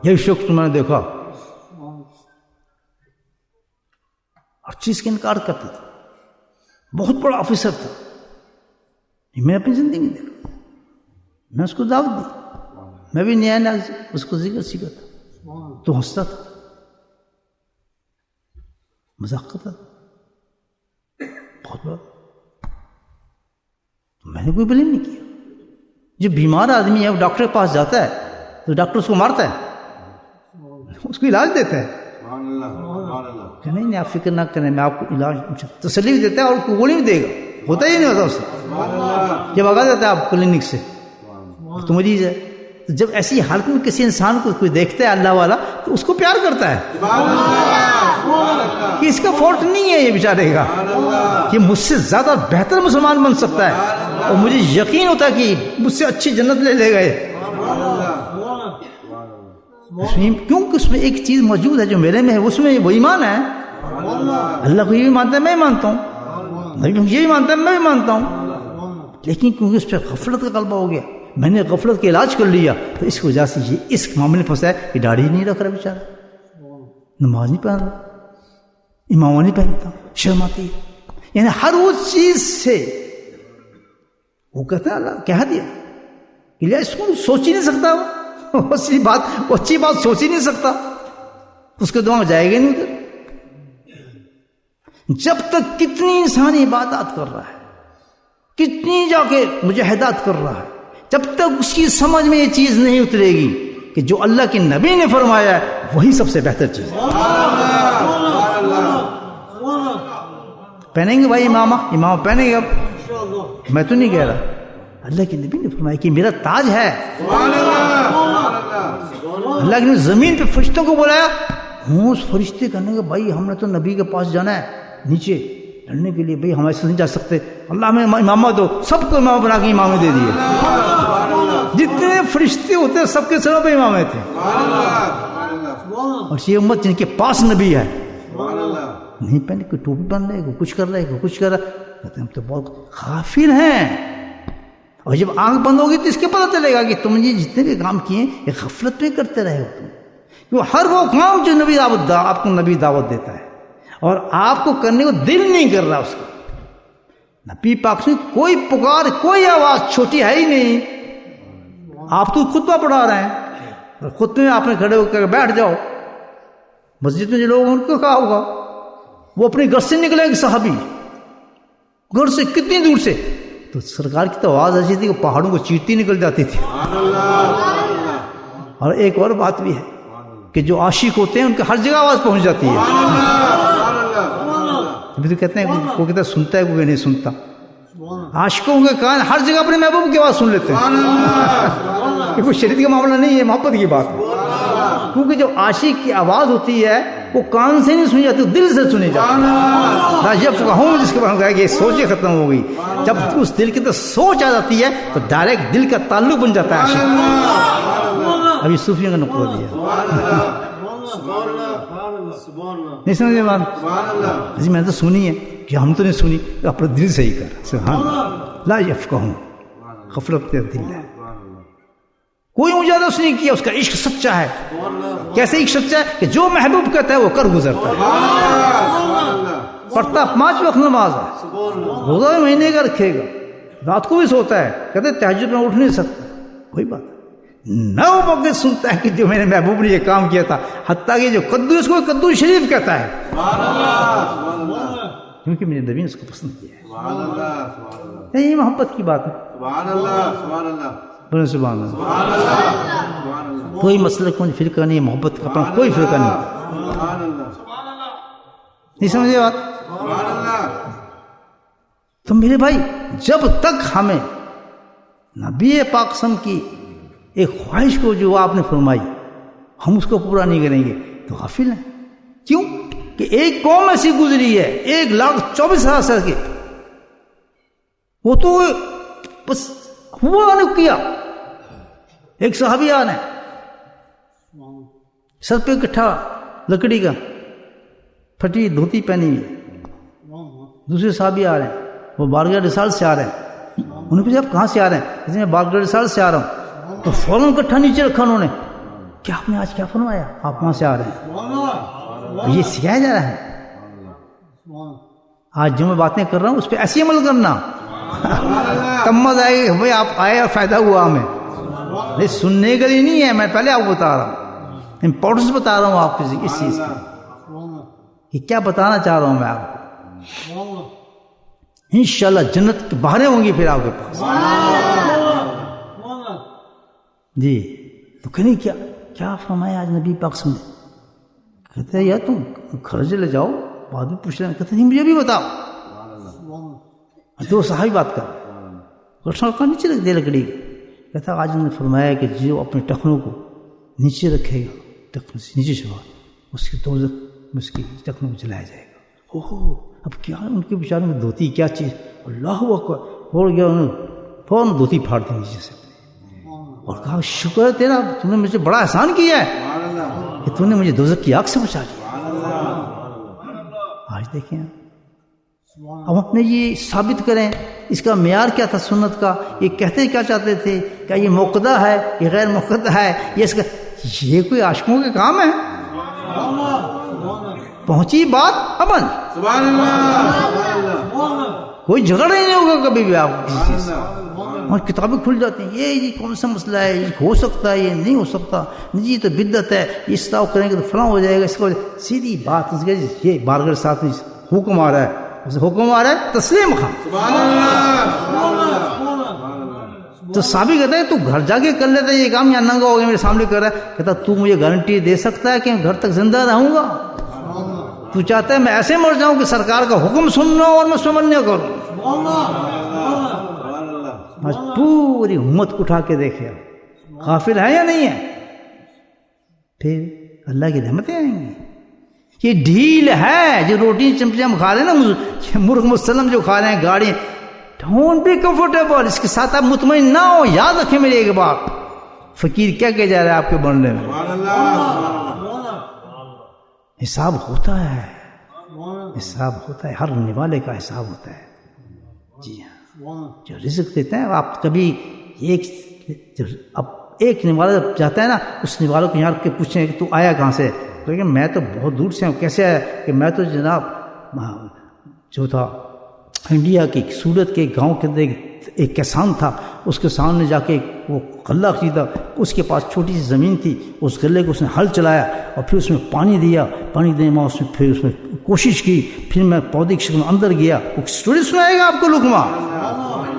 S1: یہ شخص میں نے دیکھا ہر چیز کا انکار کرتا تھا، بہت بڑا آفیسر تھا. میں اپنی زندگی میں دیکھا، میں اس کو دعوت دی، میں بھی نیا نیا اس کو ذکر سیکھا تھا، تو ہنستا تھا، مذاق کرتا تھا، بہت بڑا. میں نے کوئی بلیم نہیں کیا. جو بیمار آدمی ہے وہ ڈاکٹر کے پاس جاتا ہے تو ڈاکٹر اس کو مارتا ہے، اس کو علاج دیتا ہے. کہ نہیں آپ فکر نہ کریں، میں آپ کو علاج تسلی بھی دیتا ہے اور گولی بھی دے گا، ہوتا ہی نہیں ہوتا اس سے. جب آگا جاتا ہے آپ کلینک سے تو مریض ہے، تو جب ایسی حالت میں کسی انسان کو کوئی دیکھتا ہے اللہ والا تو اس کو پیار کرتا ہے کہ اس کا فالٹ نہیں ہے یہ بیچارے کا، کہ مجھ سے زیادہ بہتر مسلمان بن سکتا ہے، اور مجھے یقین ہوتا ہے کہ مجھ سے اچھی جنت لے لے گئے. کیونکہ اس میں ایک چیز موجود ہے جو میرے میں ہے، اس میں وہ ایمان ہے. اللہ کو یہ بھی مانتا ہے، میں مانتا ہوں، نبی یہ بھی مانتا ہے، میں بھی مانتا ہوں. لیکن کیونکہ اس پہ غفلت کا غلبہ ہو گیا، میں نے غفلت کا علاج کر لیا، تو اس کی وجہ سے یہ اس معاملے میں پھنسا ہے کہ داڑھی نہیں رکھ رہا بیچارہ، نماز نہیں پڑھ رہا، امامہ نہیں پہنتا، شرم آتی ہے. یعنی ہر وہ چیز سے وہ کہتا ہے اللہ کہہ دیا کہ اس کو سوچ ہی نہیں سکتا، وہ اچھی بات سوچ ہی نہیں سکتا، اس کے دماغ جائے گا نہیں ادھر. جب تک کتنی انسان عبادات کر رہا ہے، کتنی جا کے مجاہدات کر رہا ہے، جب تک اس کی سمجھ میں یہ چیز نہیں اترے گی کہ جو اللہ کے نبی نے فرمایا ہے وہی سب سے بہتر چیز ہے. پہنیں گے بھائی امامہ پہنیں گے، اب میں تو نہیں کہہ رہا، اللہ کے نبی نے فرمایا کہ میرا تاج ہے. اللہ نے زمین پہ فرشتوں کو بلایا، اس فرشتے کہنے کہ بھائی ہم نے تو نبی کے پاس جانا ہے نیچے لڑنے کے لیے، بھائی ہم ایسے نہیں جا سکتے، اللہ میں امامہ دو. سب کو امامہ بنا کے امامے دے دیے. جتنے فرشتے ہوتے سب کے سروں پہ امامے تھے. اور یہ امت جن کے پاس نبی ہے نہیں پہنے، کوئی ٹوپی پہن رہے، کوئی کچھ کر رہے، کوئی کچھ کر رہا، کہتے ہیں ہم تو بہت غافل ہیں. اور جب آنکھ بند ہوگی تو اس کے پتہ چلے گا کہ تم یہ جتنے بھی کام کیے یہ غفلت میں کرتے رہے ہو تم. وہ ہر وہ کام جو نبی آپ کو نبی دعوت دیتا ہے اور آپ کو کرنے کو دل نہیں کر رہا اس کا. نبی پاک سے کوئی پکار، کوئی آواز چھوٹی ہے ہی نہیں. آپ تو خطبہ پڑھا رہے ہیں، خطبے میں آپ نے کھڑے ہو کر بیٹھ جاؤ. مسجد میں جو لوگ ان کو کہا ہوگا، وہ اپنے گھر سے نکلے ایک صحابی، گھر سے کتنی دور سے، تو سرکار کی تو آواز ایسی تھی کہ پہاڑوں کو چیرتی نکل جاتی تھی. اور ایک اور بات بھی ہے کہ جو عاشق ہوتے ہیں ان کے ہر جگہ آواز پہنچ جاتی ہے. ابھی تو کہتے ہیں کوئی کہتا ہے سنتا ہے، کوئی نہیں سنتا. عاشقوں کے کان ہر جگہ اپنے محبوب کی آواز سن لیتے ہیں. یہ کوئی شریعت کا معاملہ نہیں ہے، محبت کی بات ہے. کیونکہ جو عاشق کی آواز ہوتی ہے وہ کان سے نہیں سنی جاتی، دل سے سنی جاتی ہے. جس کے بعد یہ سوچیں ختم ہو گئی، جب اس دل کے اندر سوچ آ جاتی ہے تو ڈائریکٹ دل کا تعلق بن جاتا ہے عاشق. ابھی صوفیوں کا نقطہ دیا نہیں سمجھے بات؟ جی میں نے تو سنی ہے کہ ہم تو نہیں سنی، اپنے دل سے ہی کر. سبحان لا یفقہون، غفلت کا دل ہے. کوئی مجاہدہ اس نے کیا، اس کا عشق سچا ہے. کیسے عشق سچا ہے کہ جو محبوب کہتا ہے وہ کر گزرتا ہے. پڑھتا 5 وقت نماز ہے، روزہ مہینے کا رکھے گا، رات کو بھی سوتا ہے، کہتے تہجد میں اٹھ نہیں سکتا. وہی بات 9 وقت سنتا ہے کہ جو میرے محبوب نے یہ کام کیا تھا. حتیٰ کہ جو کدو، اس کو کدو شریف کہتا ہے، کیونکہ میرے نبی نے اس کو پسند کیا ہے. یہ محبت کی بات ہے. بولے سبحان اللہ. کوئی مسئلہ، کوئی فرقہ نہیں، محبت کا اپنا کوئی فرقہ نہیں. نہیں سمجھے بات؟ تو میرے بھائی جب تک ہمیں نبی پاک سم کی ایک خواہش کو جو آپ نے فرمائی ہم اس کو پورا نہیں کریں گے تو غافل ہیں. کیوں کہ ایک قوم ایسی گزری ہے 1,24,000 سال کی، وہ تو بس ہوا نے کیا. ایک صحابی آ رہے ہیں، سر پہ کٹھا لکڑی کا، پھٹی دھوتی پہنی ہوئی. دوسرے صحابی آ رہے ہیں، وہ بارگاہ رسال سے آ رہے ہیں. انہوں نے پوچھا آپ کہاں سے آ رہے ہیں؟ اس میں بارگاہ رسال سے آ رہا ہوں. تو فوراً کٹھا نیچے رکھا انہوں نے. کیا آپ نے آج کیا فرمایا؟ آپ وہاں سے آ رہے ہیں. یہ سکھایا جا رہا ہے. آج جو میں باتیں کر رہا ہوں اس پہ ایسی عمل کرنا تب مزہ آئے گا بھائی آپ آئے اور فائدہ ہوا ہمیں. نہیں سننے کے لیے نہیں ہے, میں پہلے آپ کو بتا رہا ہوں, امپورٹنس بتا رہا ہوں آپ کو اس چیز کی کہ کیا بتانا چاہ رہا ہوں میں آپ کو. انشاءاللہ جنت کی بہاریں ہوں گی پھر آپ کے پاس. جی تو کہیں کیا فرمایا آج نبی پاک نے؟ کہتے ہیں یار تم گھر چلے جاؤ بعد میں پوچھ لینا. کہتے ہیں مجھے بھی بتاؤ. دو صحابی بات کر نیچے رکھ دے لکڑی. کہتا آج انہوں نے فرمایا کہ جو اپنے ٹخنوں کو نیچے رکھے گا, ٹخن سے نیچے چھپا, اس کی دوزخ میں اس کی ٹخنوں کو جلایا جائے گا. اوہ اب کیا ان کے بیچاروں میں دھوتی کیا چیز, اللہ اکبر بول گیا انہوں نے فوراً دھوتی پھاڑ دی نیچے سے اور کہا شکر ہے تیرا, تم نے مجھے بڑا احسان کیا ہے کہ تم نے مجھے دوزخ کی آگ سے بچا لیا. آج دیکھیں اب اپنے یہ ثابت کریں اس کا معیار کیا تھا سنت کا, یہ کہتے کیا چاہتے تھے, کیا یہ موقدہ ہے, یہ غیر موقدہ ہے, یہ کوئی عاشقوں کے کام ہے؟ پہنچی بات عمل, کوئی جھگڑا ہی نہیں ہوگا کبھی بھی آپ کسی چیز سے. اور کتابیں کھل جاتی ہیں, یہ کون سا مسئلہ ہے, یہ ہو سکتا ہے, یہ نہیں ہو سکتا, نہیں یہ تو بدعت ہے, اس طرح کریں گے تو فلاں ہو جائے گا. اس کو سیدھی بات یہ بارگاہ ساتھ میں حکم آ رہا ہے, حکم آ رہا ہے تسلیم خان. تو صحابی کہتا ہے تو گھر جا کے کر لیتا ہے یہ کام, یا ننگا ہو گیا میرے سامنے کر رہا ہے. کہتا تو مجھے گارنٹی دے سکتا ہے کہ میں گھر تک زندہ رہوں گا؟ تو چاہتا ہے میں ایسے مر جاؤں کہ سرکار کا حکم سننا اور میں سمجھ نہ کروں؟ آج پوری امت اٹھا کے دیکھے غافل ہے یا نہیں ہے, پھر اللہ کی رحمتیں آئیں گی. یہ ڈھیل ہے جو روٹی چمچے ہم کھا رہے ہیں نا, مرغ مسلم جو کھا رہے ہیں, گاڑی, ڈونٹ بی کمفرٹیبل, اس کے ساتھ آپ مطمئن نہ ہو. یاد رکھیں میری ایک بات, فقیر کیا کہ جا رہا ہے آپ کے بننے میں, حساب ہوتا ہے, حساب ہوتا ہے, ہر نوالے کا حساب ہوتا ہے. جی ہاں, جو رزق دیتے ہیں آپ کبھی ایک نوالا جاتا ہے نا, اس نوالوں کو یہاں کے پوچھیں کہ تو آیا کہاں سے, لیکن میں تو بہت دور سے ہوں. کیسے آیا کہ میں تو جناب جو تھا انڈیا کی سورت کے گاؤں کے اندر ایک کسان تھا, اس کے سامنے جا کے وہ غلہ خریدا, اس کے پاس چھوٹی سی زمین تھی, اس غلے کو اس نے ہل چلایا اور پھر اس میں پانی دیا, پانی دینے میں اس میں پھر اس میں کوشش کی, پھر میں پودے کی شکل میں اندر گیا, وہ اسٹوری سنائے گا آپ کو لقمہ,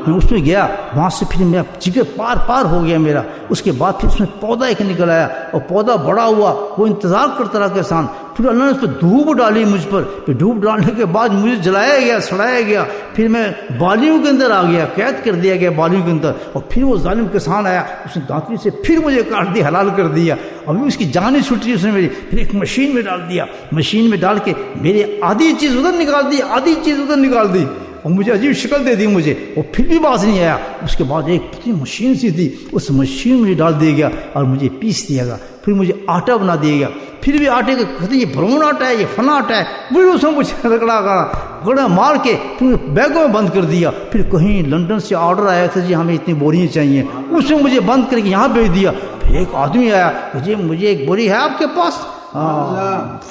S1: میں اس میں گیا, وہاں سے پھر میرا جگر پار ہو گیا میرا. اس کے بعد پھر اس میں پودا ایک نکل آیا اور پودا بڑا ہوا, وہ انتظار کرتا رہا کسان. پھر اللہ نے اس پہ دھوپ ڈالی مجھ پر, پھر دھوپ ڈالنے کے بعد مجھے جلایا گیا, سڑایا گیا, پھر میں بالیوں کے اندر آ گیا, قید کر دیا گیا بالیوں کے اندر. اور پھر وہ ظالم کسان آیا, اس نے دانتری سے پھر مجھے کاٹ دیا, حلال کر دیا. ابھی اس کی جان چھٹ رہی اس نے میری, پھر ایک مشین میں ڈال دیا, مشین میں ڈال کے میری آدھی چیز ادھر نکال دی, آدھی چیز ادھر نکال دی, اور مجھے عجیب شکل دے دی مجھے, اور پھر بھی باز نہیں آیا. اس کے بعد ایک پتلی مشین سی تھی, اس مشین میں ڈال دیا گیا اور مجھے پیس دیا گیا. پھر مجھے آٹا بنا دیا گیا, پھر بھی آٹے کا کہتے یہ برون آٹا ہے, یہ فنا آٹا ہے, مجھے اس میں مجھے رگڑا مار کے پھر بیگوں میں بند کر دیا. پھر کہیں لندن سے آرڈر آیا تھا جی ہمیں اتنی بوریاں چاہیے, اس نے مجھے بند کر کے یہاں بھیج دیا. پھر ایک آدمی آیا کہ جی مجھے ایک بوری ہے آپ کے پاس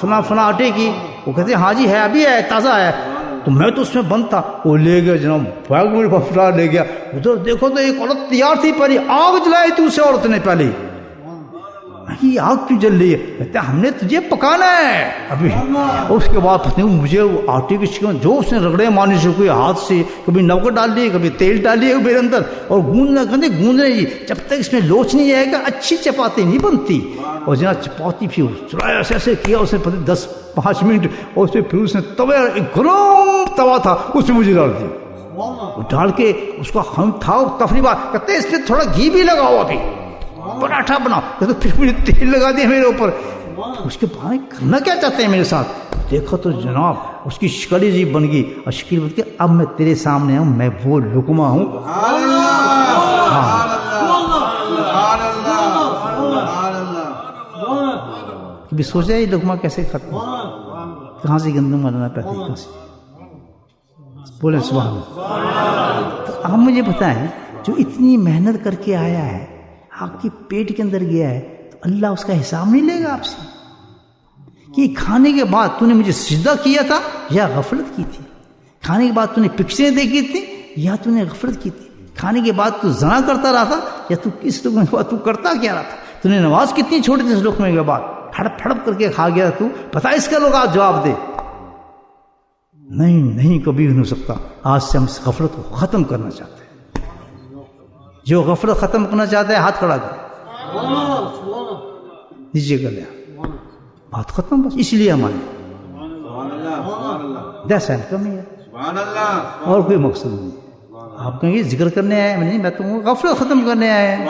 S1: فنا آٹے کی, وہ کہتے ہیں ہاں جی ہے, ابھی ہے, تازہ ہے. تو میں تو اس میں بند تھا, وہ لے گیا جناب, بیگ میں پھلا لے گیا. ادھر دیکھو تو ایک عورت تیار تھی, پہلے آگ جلائی تھی اسے عورت نے, پہلے یہ آگ کیوں جل رہی ہے؟ کہتے ہیں ہم نے تجھے پکانا ہے ابھی. اس کے بعد پتہ نہیں مجھے وہ آٹے کی شکل جو اس نے رگڑے مارنے سے, کوئی ہاتھ سے کبھی نمک ڈال دیے, کبھی تیل ڈال دیے میرے اندر, اور گوندنا کہتے گوندنے جی, جب تک اس میں لوچ نہیں آئے گا اچھی چپاتی نہیں بنتی. اور جناب چپاتی پھر چلایا, ایسے کیا اس نے پتہ 10-5 منٹ, اور پھر اس نے توے, ایک گرم توا تھا, اس میں مجھے ڈال دیا. ڈال کے اس کا ہم تھا تفریح, کہتے ہیں اس میں تھوڑا گھی بھی لگاؤ, ابھی پراٹھا بناؤ. تو پھر مجھے تیل لگا دیا میرے اوپر. اس کے بعد کرنا کیا چاہتے ہیں میرے ساتھ؟ دیکھو تو جناب اس کی شکل ہی بن گئی, اور شکل بن کے اب میں تیرے سامنے ہوں, میں وہ لقمہ ہوں. کبھی سوچا یہ لقمہ کیسے ختم, کہاں سے گندم بنانا پڑتا ہے, کہاں سے؟ بولے سبحان اللہ. تو آپ مجھے بتائیں جو اتنی محنت کر کے آیا ہے, آپ کی پیٹ کے اندر گیا ہے, تو اللہ اس کا حساب نہیں لے گا آپ سے کہ کھانے کے بعد تو نے مجھے سجدہ کیا تھا یا غفلت کی تھی؟ کھانے کے بعد تو نے پکچریں دیکھی تھی یا تو نے غفلت کی تھی؟ کھانے کے بعد تو زنا کرتا رہا تھا یا تو کس لقمے کے بعد تو کرتا کیا رہا تھا؟ تو نے نماز کتنی چھوڑی تھی اس لقمے کے بعد؟ ہڑپ ہڑپ کر کے کھا گیا تو بتا اس کا لوگ آج جواب دے. نہیں کبھی نہیں ہو سکتا. آج سے ہم اس غفلت کو ختم کرنا چاہتے ہیں. جو غفلت ختم کرنا چاہتا ہے ہاتھ کھڑا کرے, نیچے کر لیا, بات ختم. بس اس لیے ہمارے دس ہے کمی ہے, اور کوئی مقصد نہیں. آپ کہیں گے ذکر کرنے آئے, نہیں, میں تم کو غفلت ختم کرنے آئے ہیں.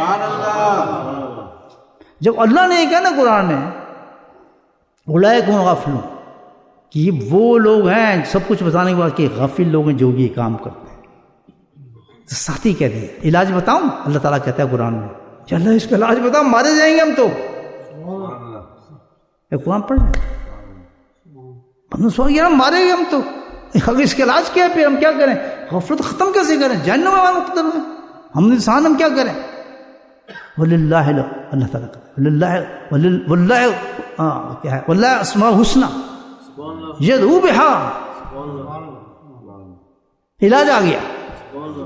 S1: جب اللہ نے یہ کہا نا قرآن میں اولئک هم غافلون, کہ یہ وہ لوگ ہیں سب کچھ بتانے کے بعد کہ غافل لوگ ہیں جو یہ کام کرتے ہیں, تو ساتھی کہہ دیا علاج بتاؤں. اللہ تعالیٰ کہتا ہے قرآن میں کہ اللہ اس کا علاج بتاؤ, مارے جائیں گے ہم تو. قرآن پڑھ لیں, بندوں سوال کیا مارے گے ہم تو, اگر اس کا علاج کیا ہے پھر ہم کیا کریں؟ غفلت ختم کیسے کریں؟ جہنم میں مقدر ہیں ہم انسان, ہم کیا کریں؟ وللہ, اللہ تعالیٰ واللہ اسماء الحسنی یدعو بہا. علاج آ گیا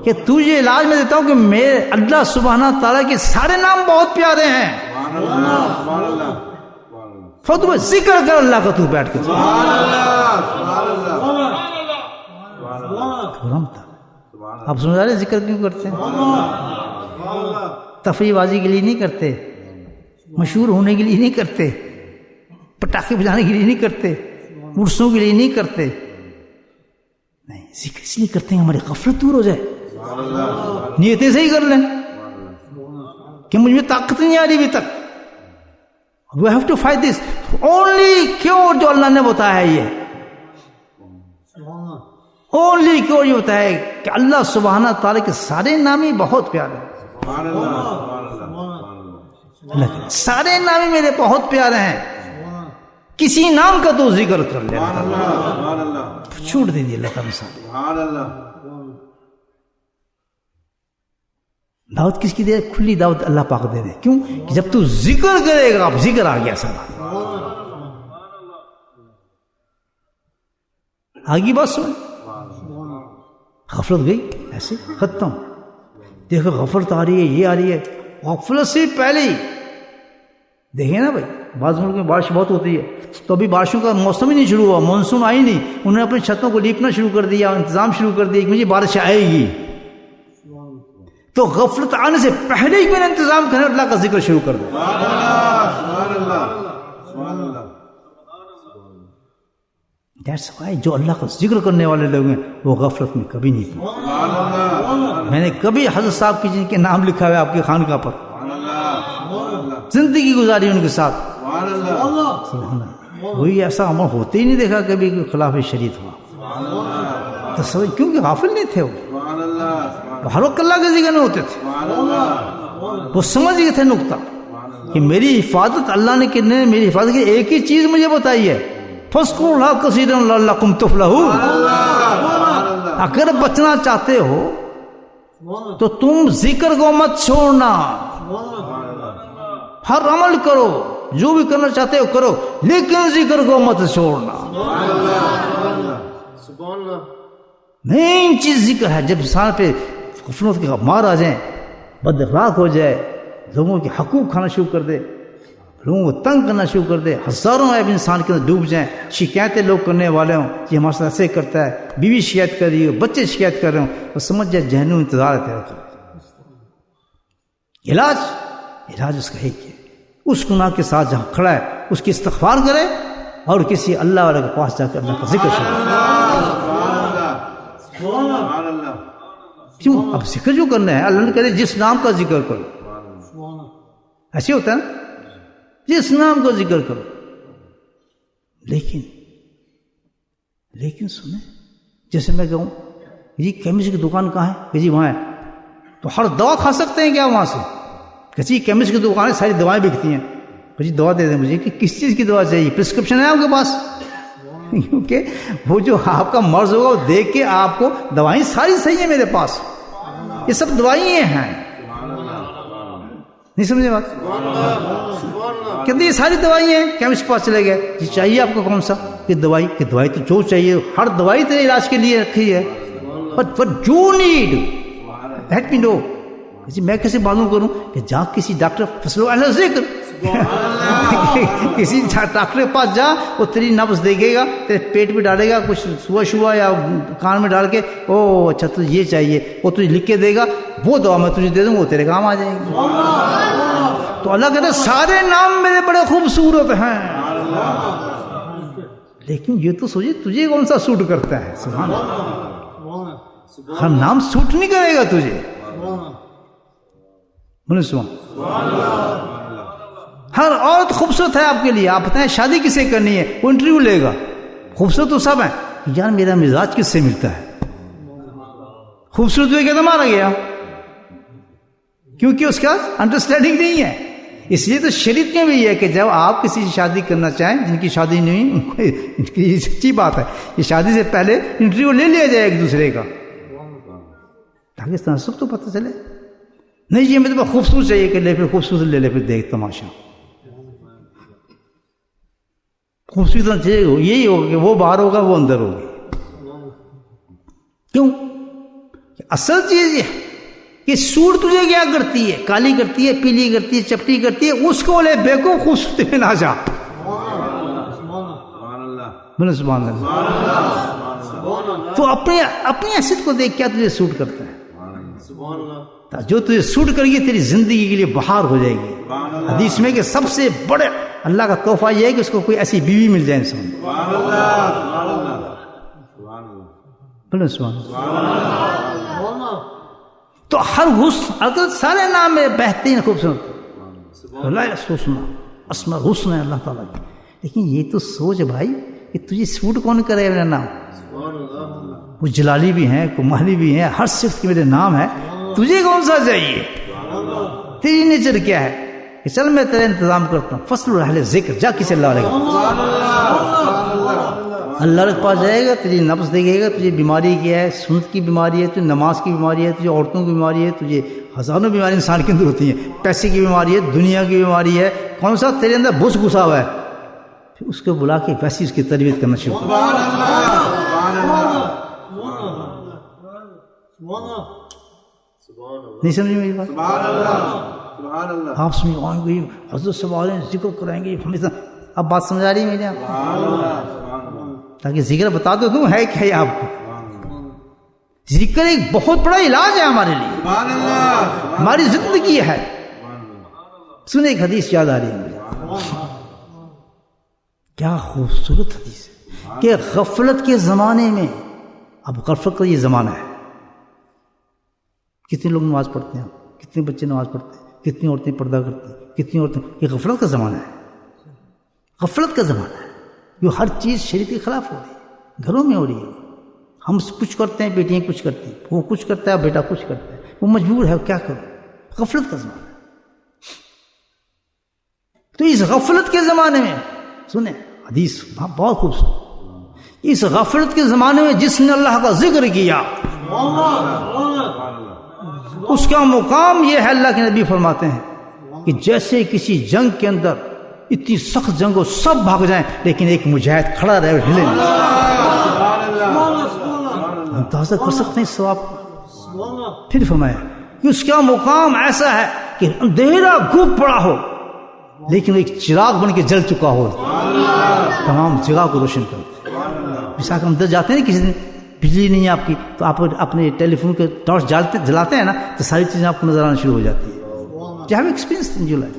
S1: کہ تجھے علاج میں دیتا ہوں کہ میرے اللہ سبحانہ تعالیٰ کے سارے نام بہت پیارے ہیں. فتو ذکر کر اللہ کا تو بیٹھ کے. آپ سمجھ رہے ذکر کیوں کرتے ہیں؟ تفریح بازی کے لیے نہیں کرتے, مشہور ہونے کے لیے نہیں کرتے, پٹاخے بجانے کے لیے نہیں کرتے, عرسوں کے لیے نہیں کرتے. نہیں, ذکر اس لیے کرتے ہیں ہماری غفلت دور ہو جائے. نیتیں صحیح کر لیں کہ مجھ میں طاقت نہیں آ رہی ابھی تک. We have to fight this. Only cure جو اللہ نے بتایا ہے, یہ only cure یہ بتایا ہے کہ اللہ سبحانہ تعالیٰ کے سارے نام ہی بہت پیارے ہیں. سارے نام ہی میرے بہت پیارے ہیں, کسی نام کا تو ذکر کر لے. چھوٹ دے دی اللہ تعالیٰ. دعوت کس کی دے؟ کھلی دعوت اللہ پاک دے دے. کیوں کہ جب تو ذکر کرے گا, اب ذکر آ گیا سارا. آگی بات سن, غفلت گئی ایسے ختم. دیکھو غفلت آ رہی ہے, یہ آ رہی ہے. غفلت سے پہلے ہی دیکھیں نا بھائی, بعض ملک میں بارش بہت ہوتی ہے تو ابھی بارشوں کا موسم ہی نہیں شروع ہوا, مانسون آئی نہیں, انہوں نے اپنی چھتوں کو لیپنا شروع کر دیا, انتظام شروع کر دیا کہ مجھے بارش آئے گی. تو غفلت آنے سے پہلے ہی میں نے انتظام کرنا, اللہ کا ذکر شروع کر دیا. That's why جو اللہ کا ذکر کرنے والے لوگ ہیں وہ غفلت میں کبھی نہیں پڑتے. میں نے کبھی حضرت صاحب کی جن کے نام لکھا ہوا ہے آپ کی خانقاہ پر, زندگی گزاری ان کے ساتھ, وہی ایسا عمل ہوتے ہی نہیں دیکھا کبھی کہ خلاف شریعت ہوا. تو سمجھ کیونکہ غافل نہیں تھے, وہ ہر وقت اللہ کے ذکر میں ہوتے تھے. وہ سمجھ گئے تھے نقطہ کہ میری حفاظت اللہ نے کرنے, میری حفاظت کی ایک ہی چیز مجھے بتائی ہے, فَاذْكُرُوا اللَّهَ كَثِيرًا لَعَلَّكُمْ تُفْلِحُونَ. اگر بچنا چاہتے ہو تو تم ذکر کو مت چھوڑنا, ہر عمل کرو, جو بھی کرنا چاہتے ہو کرو, لیکن ذکر کو مت چھوڑنا. مین چیز ذکر ہے. جب انسان پہ غفلت کے مار آ جائیں, بد اخلاق ہو جائے, لوگوں کے حقوق کھانا شروع کر دے, لوگوں کو تنگ کرنا شروع کر دے, ہزاروں ایپ انسان کے اندر ڈوب جائیں, شکایتیں لوگ کرنے والے ہوں, یہ ہمارے ساتھ ایسے کرتا ہے, بیوی شکایت کر رہی ہو, بچے شکایت کر رہے ہوں, تو سمجھ جائے جہنم انتظار ہے تیرا. علاج اس کا ایک ہے, اس گناہ کے ساتھ جہاں کھڑا ہے اس کی استغفار کرے اور کسی اللہ والے کے پاس جا کر اللہ کا ذکر شروع کرے. کیوں؟ اب ذکر جو کرنا ہے, اللہ نے کہتے جس نام کا ذکر کرو, ایسے ہوتا ہے نا, جس نام کا ذکر کرو. لیکن سنیں, جیسے میں کہوں جی کیمسٹ کی دکان کہاں ہے, کہ جی وہاں ہے, تو ہر دوا کھا سکتے ہیں کیا وہاں سے؟ کہ جی کیمسٹ کی دکان ہے, ساری دوائیں بکتی ہیں, کہ جی دوا دے دیں مجھے. کہ کس چیز کی دوا چاہیے؟ پرسکرپشن ہے آپ کے پاس؟ کیونکہ وہ جو آپ کا مرض ہوگا وہ دیکھ کے آپ کو دوائیں ساری صحیح ہیں میرے پاس, یہ سب دوائیں ہیں. نہیں سمجھے بات؟ کہتے یہ ساری دوائیں ہیں، کیمسٹ کے پاس چلے گئے، یہ چاہیے آپ کو کون سا کہ دوائی تو جو چاہیے، ہر دوائی تیرے علاج کے لیے رکھی ہے، but you need let me know. میں کیسے معلوم کروں کہ جا کسی ڈاکٹر فصلو اہل ذکر کسی ڈاکٹر کے پاس جا، وہ تیری نبض دیکھے گا، تیرے پیٹ میں ڈالے گا کچھ صبح یا کان میں ڈال کے، او اچھا تجھے یہ چاہیے، وہ تجھے لکھ کے دے گا، وہ دوا میں تجھے دے دوں، وہ تیرے کام آ جائے گی. تو اللہ کہتا ہے سارے نام میرے بڑے خوبصورت ہیں، لیکن یہ تو سوچے تجھے کون سا سوٹ کرتا ہے. سبحان اللہ، ہر نام سوٹ نہیں کرے گا تجھے. ہر عورت خوبصورت ہے آپ کے لیے. آپ بتائیں شادی کسے کرنی ہے، وہ انٹرویو لے گا. خوبصورت تو سب ہیں، یار میرا مزاج کس سے ملتا ہے. خوبصورت ہوئے کہ تو مارا گیا، کیونکہ اس کا انڈرسٹینڈنگ نہیں ہے. اس لیے تو شریعت میں بھی یہ ہے کہ جب آپ کسی سے شادی کرنا چاہیں، جن کی شادی نہیں ہوئی، ان کی سچی بات ہے، یہ شادی سے پہلے انٹرویو لے لیا جائے ایک دوسرے کا، تاکہ تناسب تو پتہ چلے. نہیں جی مجھے خوبصورت چاہیے کہ لے، پھر خوبصورت لے لے، پھر دیکھ تماشا. خوبصورت چاہیے یہی ہوگا کہ وہ باہر ہوگا وہ اندر ہوگی. کیوں؟ اصل چیز یہ کہ سوٹ تجھے کیا کرتی ہے، کالی کرتی ہے، پیلی کرتی ہے، چپٹی کرتی ہے، اس کو لے بے کو خوبصورتی میں نہ جا. سبحان اللہ. تو اپنی حیثیت کو دیکھ کیا تجھے سوٹ کرتا ہے. جو تجھے سوٹ کرے گی تیری زندگی کے لیے بہار ہو جائے گی. حدیث میں کہ سب سے بڑے اللہ کا تحفہ یہ ہے کہ اس کو کوئی ایسی بیوی مل جائے انسان. تو ہر حسن سارے نام میں بہترین خوبصورت اسما حسن ہے اللہ تعالیٰ کی. لیکن یہ تو سوچ بھائی کہ تجھے سوٹ کون کرے میرا نام. وہ جلالی بھی ہیں، کمالی بھی ہیں، ہر صفت کے میرے نام ہے. تجھے کون سا چاہیے؟ تیری نیچر کیا ہے کہ چل میں تیرا انتظام کرتا ہوں. فصل اہل ذکر، جا کسی اللہ علیہ اللہ کے پاس جائے گا، تجھے نبض دیکھے گا، تجھے بیماری کیا ہے، سنت کی بیماری ہے، تجھے نماز کی بیماری ہے، تجھے عورتوں کی بیماری ہے، تجھے ہزاروں بیماری انسان کے اندر ہوتی ہیں، پیسے کی بیماری ہے، دنیا کی بیماری ہے، کون سا تیرے اندر بھس گھسا ہوا ہے، پھر اس کو بلا کے ویسی اس کی تربیت کرنا شروع کر. نہیں سمجھ میری بات؟ آپ سمجھ آئیں گے حضرت صاحب آ رہے ہیں ذکر کرائیں گے ہمیشہ. اب بات سمجھ آ رہی ہے میرے آپ؟ تاکہ ذکر بتا دو تم ہے کیا آپ کو. ذکر ایک بہت بڑا علاج ہے ہمارے لیے، ہماری زندگی ہے. سنے ایک حدیث یاد آ رہی ہے مجھے، کیا خوبصورت حدیث ہے کہ غفلت کے زمانے میں، اب غفلت کا یہ زمانہ ہے، کتنے لوگ نماز پڑھتے ہیں، کتنے بچے نماز پڑھتے ہیں، کتنی عورتیں پردہ کرتی ہیں، کتنی عورتیں، یہ غفلت کا زمانہ ہے. غفلت کا زمانہ ہے، جو ہر چیز شریعت کے خلاف ہو رہی ہے، گھروں میں ہو رہی ہے. ہم کچھ کرتے ہیں، بیٹیاں کچھ کرتی ہیں، وہ کچھ کرتا ہے، بیٹا کچھ کرتا ہے، وہ مجبور ہے، کیا کرو. غفلت کا زمانہ ہے. تو اس غفلت کے زمانے میں سنیں حدیث بہت خوبصورت، اس غفلت کے زمانے میں جس نے اللہ کا ذکر کیا اس کا مقام یہ ہے، اللہ کے نبی فرماتے ہیں کہ جیسے کسی جنگ کے اندر اتنی سخت جنگ ہو، سب بھاگ جائیں لیکن ایک مجاہد کھڑا رہے اور ہلے نہیں. اندازہ کر سکتے ہیں اس ثواب کا. پھر فرمایا کہ اس کا مقام ایسا ہے کہ اندھیرا گھوم پڑا ہو لیکن ایک چراغ بن کے جل چکا ہو، تمام جگہ کو روشن کر. جیسا کہ اندر جاتے ہیں کسی دن بجلی نہیں ہے آپ کی، تو آپ اپنے ٹیلی فون کے ٹارچ جلاتے ہیں نا، تو ساری چیزیں آپ کو نظر آنا شروع ہو جاتی ہے. کیا ایکسپیرینس انجوائے،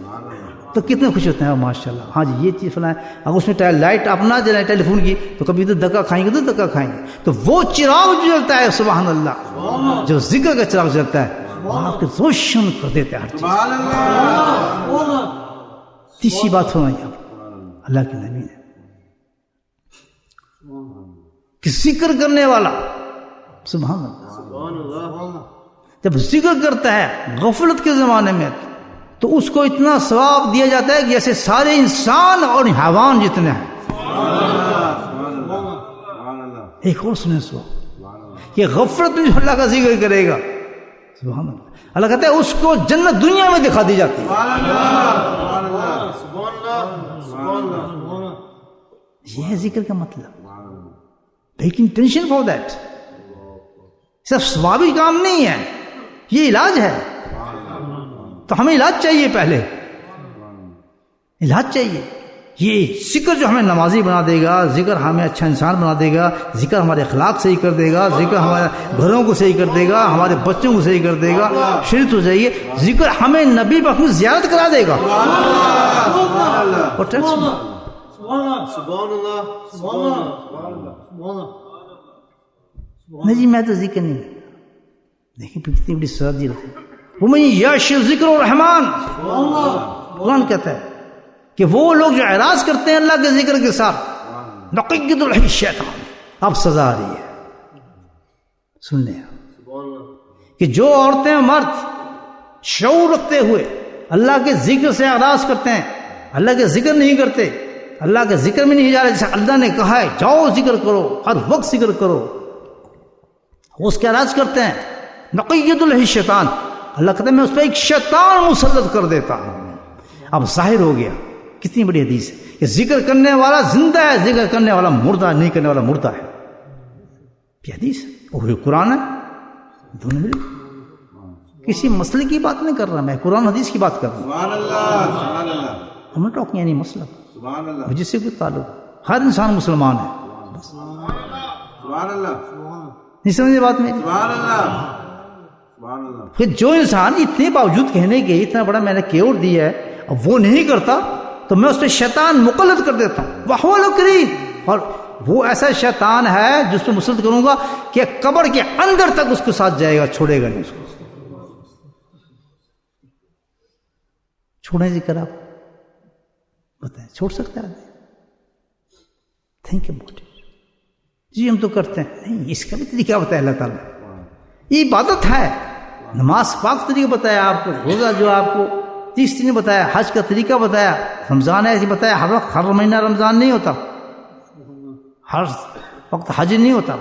S1: تو کتنے خوش ہوتے ہیں ماشاء اللہ. ہاں جی یہ چیز فلاں، اگر اس میں لائٹ آپ نہ جلائیں ٹیلی فون کی تو کبھی تو دھکا کھائیں گے، تو دھکا کھائیں گے. تو وہ چراغ جو جلتا ہے سبحان اللہ، جو ذکر کا چراغ جلتا ہے، وہ آپ کے روشن کر دیتے ہیں ہر چیز. تیسری بات فرمائی آپ اللہ کے نبی نے کہ ذکر کرنے والا سبحان اللہ جب ذکر کرتا ہے غفلت کے زمانے میں تو اس کو اتنا ثواب دیا جاتا ہے کہ جیسے سارے انسان اور حیوان جتنے ہیں. ایک اور سنیں ثواب، یہ غفلت میں جو اللہ کا ذکر کرے گا سبحان اللہ، اللہ کہتا ہے اس کو جنت دنیا میں دکھا دی جاتی ہے.
S3: سبحان اللہ سبحان اللہ.
S1: یہ ہے ذکر کا مطلب. لیکن ٹینشن فار دیٹ صرف ثوابی کام نہیں ہے, یہ علاج ہے. تو ہمیں علاج چاہیے, پہلے علاج چاہیے. یہ ذکر جو ہمیں نمازی بنا دے گا, ذکر ہمیں اچھا انسان بنا دے گا, ذکر ہمارے اخلاق صحیح کر دے گا, ذکر ہمارے گھروں کو صحیح کر دے گا, ہمارے بچوں کو صحیح کر دے گا, شریعت ہو جائیے. ذکر ہمیں نبی پاک کی زیارت کرا دے گا. اور
S3: سبحان اللہ سبحان اللہ.
S1: نہیں جی میں تو ذکر نہیں کرتا. دیکھیں کتنی بڑی سزا دی رکھے. وہ یش ذکر الرحمان, قرآن کہتا ہے کہ وہ لوگ جو اعراض کرتے ہیں اللہ کے ذکر کے ساتھ, نقید الحی الشیطان. اب سزا آ رہی ہے, سن لیں کہ جو عورتیں مرد شعور رکھتے ہوئے اللہ کے ذکر سے اعراض کرتے ہیں, اللہ کے ذکر نہیں کرتے, اللہ کے ذکر میں نہیں جا رہے, جیسے اللہ نے کہا ہے جاؤ ذکر کرو, ہر وقت ذکر کرو, وہ اس کے اعراض کرتے ہیں. نقید الحی الشیطان, اللہ کہتا ہے میں اس پہ ایک شیطان مسلط کر دیتا ہوں. اب ظاہر ہو گیا کتنی بڑی حدیث ہے کہ ذکر کرنے والا زندہ ہے, ذکر کرنے والا مردہ, نہیں کرنے والا مردہ ہے. یہ حدیث ہے, وہ قرآن ہے, دونوں ملے. کسی مسئلے کی بات نہیں کر رہا میں, قرآن حدیث کی بات کر رہا ہوں.
S2: سبحان اللہ سبحان اللہ
S1: ہم نے ٹاک یعنی مسئلہ
S2: سبحان اللہ
S1: جس سے کوئی تعلق, ہر انسان مسلمان ہے.
S2: سبحان اللہ
S1: نہیں سمجھے بات میری؟
S2: سبحان اللہ سبحان اللہ.
S1: پھر جو انسان اتنے باوجود کہنے کے اتنا بڑا میں نے کیور دیا ہے, اب وہ نہیں کرتا تو میں اس پہ شیطان مقلد کر دیتا ہوں. وَهُوَ الْكَرِيمُ, اور وہ ایسا شیطان ہے جس پہ مسلط کروں گا کہ قبر کے اندر تک اس کے ساتھ جائے گا, چھوڑے گا نہیں اس کو. چھوڑیں ذکر آپ بتائیں, چھوڑ سکتے ہیں؟ Think about it. جی ہم تو کرتے ہیں, نہیں اس کا بھی طریقہ بتایا اللہ تعالیٰ. یہ عبادت ہے, نماز پاک طریقہ بتایا آپ کو, روزہ جو آپ کو 30 دن بتایا, حج کا طریقہ بتایا, رمضان ایسی بتایا. ہر وقت ہر مہینہ رمضان نہیں ہوتا, ہر وقت حج نہیں ہوتا,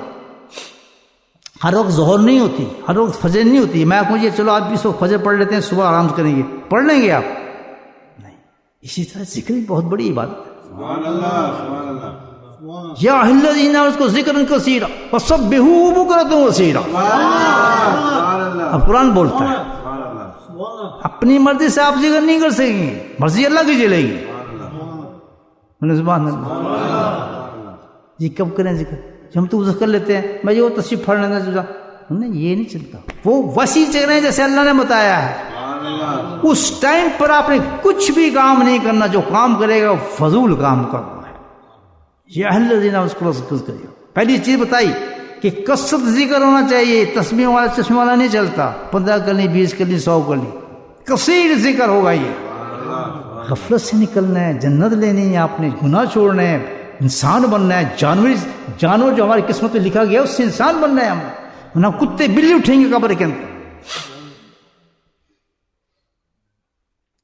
S1: ہر وقت ظہر نہیں ہوتی, ہر وقت فجر نہیں ہوتی. میں کہوں چلو آپ بھی سو فجر پڑھ لیتے ہیں, صبح آرام کریں گے, پڑھ لیں گے آپ نہیں. اسی طرح ذکر بھی بہت بڑی عبادت ہے.
S2: سبحان اللہ سبحان اللہ
S1: یا الذین آمنوا اس کو ذکر کثیرا وسبحوہ بکرۃ وصیلا.
S2: سبحان اللہ
S1: اب قرآن بولتا ہے
S2: سبحان اللہ
S1: اپنی مرضی سے آپ ذکر نہیں کر سکیں گے, مرضی اللہ کی چلے گی. سبحان اللہ. یہ کب کریں ذکر؟ ہم تو ذکر لیتے ہیں, میں یہ تصریف پڑھ لینا چاہتا نہیں, یہ نہیں چلتا. وہ وسیع چلے جیسے اللہ نے بتایا ہے. اس ٹائم پر آپ نے کچھ بھی کام نہیں کرنا, جو کام کرے گا فضول کام کرنا ہے. یہ اہل الذین اس کو ذکر کریے. پہلی چیز بتائی کہ کثرت ذکر ہونا چاہیے, تسبیح والا چشمہ والا نہیں چلتا, 15 کر لی, 20 کر لی, 100 کر لی, کثیر ذکر ہوگا. یہ غفلت سے نکلنا ہے, جنت لینی ہے آپ نے, گناہ چھوڑنا ہے, انسان بننا ہے. جانور جو ہماری قسمت میں لکھا گیا اس سے انسان بننا ہے ہم, ورنہ کتے بلی اٹھیں گے قبر کے اندر.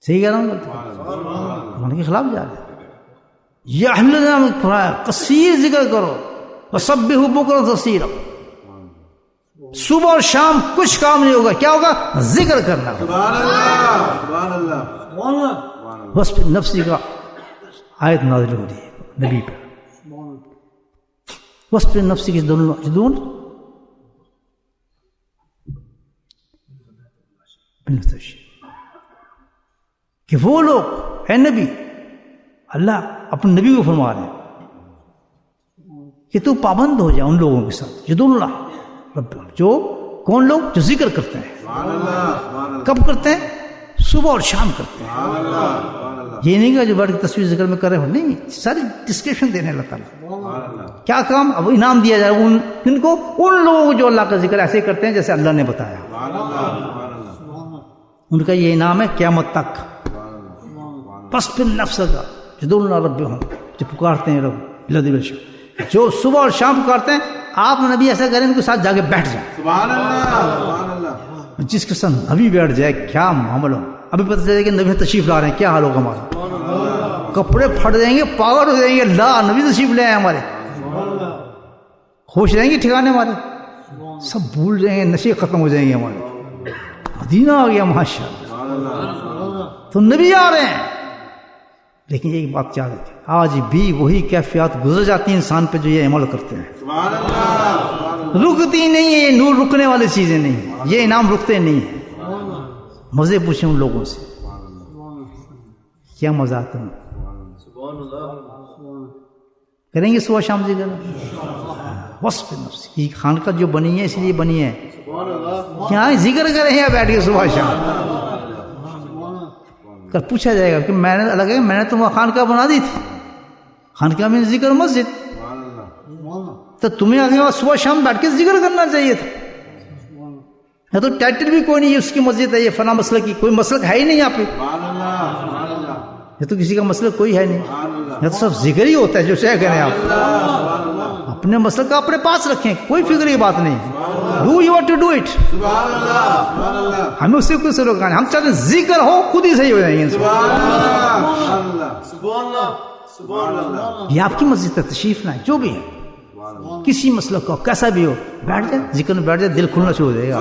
S1: صحیح کہہ رہا ہوں, قرآن کے خلاف جا رہے ہیں. یا کثیر ذکر کرو, وسبحوا بکرۃ وصیلا. صبح اور شام کچھ کام نہیں ہوگا, کیا ہوگا؟ ذکر کرنا.
S2: سبحان اللہ سبحان اللہ
S1: بس پھر نفسی کا آیت نازل ہو رہی ہے نبی پہ, بس پھر نفسی کی جدون کہ وہ لوگ, اے نبی, اللہ اپنے نبی کو فرما رہے ہیں کہ تو پابند ہو جائے ان لوگوں کے ساتھ. یدعون اللہ رب, جو کون لوگ جو ذکر کرتے ہیں.
S2: سبحان اللہ
S1: کب کرتے ہیں؟ صبح اور شام کرتے ہیں.
S2: سبحان اللہ
S1: یہ نہیں کہ جو بیٹھ کے تصویر ذکر میں کر رہے ہو, نہیں, ساری ڈسکرپشن دینے اللہ تعالیٰ.
S2: سبحان اللہ
S1: کیا کام؟ اب انعام دیا جائے ان کو, ان لوگوں کو جو اللہ کا ذکر ایسے کرتے ہیں جیسے اللہ نے بتایا.
S2: سبحان اللہ
S1: ان کا یہ انعام ہے قیامت تک. بس پھر نفس کا جدول اللہ رب ہوں, جو پکارتے ہیں رب لدیش, جو صبح اور شام پکارتے ہیں, آپ نبی ایسا کریں ان کے ساتھ جا کے بیٹھ جائیں.
S2: سبحان اللہ سبحان اللہ
S1: جس کے ساتھ نبی بیٹھ جائے کیا معاملہ ہو. ابھی پتہ چلے کہ نبی تشریف لا رہے ہیں, کیا حال ہوگا ہمارا؟ کپڑے پھٹ جائیں گے, پاگل ہو جائیں گے, لا نبی تشریف لے آئے ہمارے, ہوش رہیں گے ٹھکانے ہمارے, سب بھول جائیں گے, نشے ختم ہو جائیں گے ہمارے. مدینہ آ گیا ماشاءاللہ. تو نبی آ رہے ہیں. لیکن ایک بات یاد رکھیں, آج بھی وہی کیفیات گزر جاتی ہیں انسان پہ جو یہ عمل کرتے ہیں. رکتی نہیں ہے یہ نور, رکنے والی چیزیں نہیں ہیں, یہ انعام رکتے نہیں ہیں. مزے پوچھیں ان لوگوں سے, کیا مزہ آتا ہے. کریں گے صبح شام ذکر وصف نفس. یہ خانقاہ جو بنی ہے اس لیے بنی ہے یہاں ذکر کریں یا بیٹھ کے صبح شام. کل پوچھا جائے گا کہ میں نے الگ ہے, میں نے تو وہاں خانقاہ بنا دی تھی, خانقاہ میں ذکر مسجد, تو تمہیں آگے وہاں صبح شام بیٹھ کے ذکر کرنا چاہیے تھا. یا تو ٹائٹل بھی کوئی نہیں ہے اس کی مسجد ہے یہ فلاں مسئلہ کی, کوئی مسلک ہے ہی نہیں یہاں پہ, یا تو کسی کا مسلک کوئی ہے نہیں, یا تو سب ذکر ہی ہوتا ہے جو چاہے کریں آپ. اپنے مسلک کا اپنے پاس رکھیں, کوئی فکر کی بات نہیں. Do you want to do it, ہمیں اس سے کچھ روکنا نہیں. ہم چاہتے ہیں ذکر ہو خود ہی صحیح ہو جائیں گے. یہ آپ کی مسجد ہے, تشریف لائیں, جو بھی ہے کسی مسلک کا کیسا بھی ہو, بیٹھ جائے ذکر میں بیٹھ جائے, دل کھلنا شروع ہو جائے گا.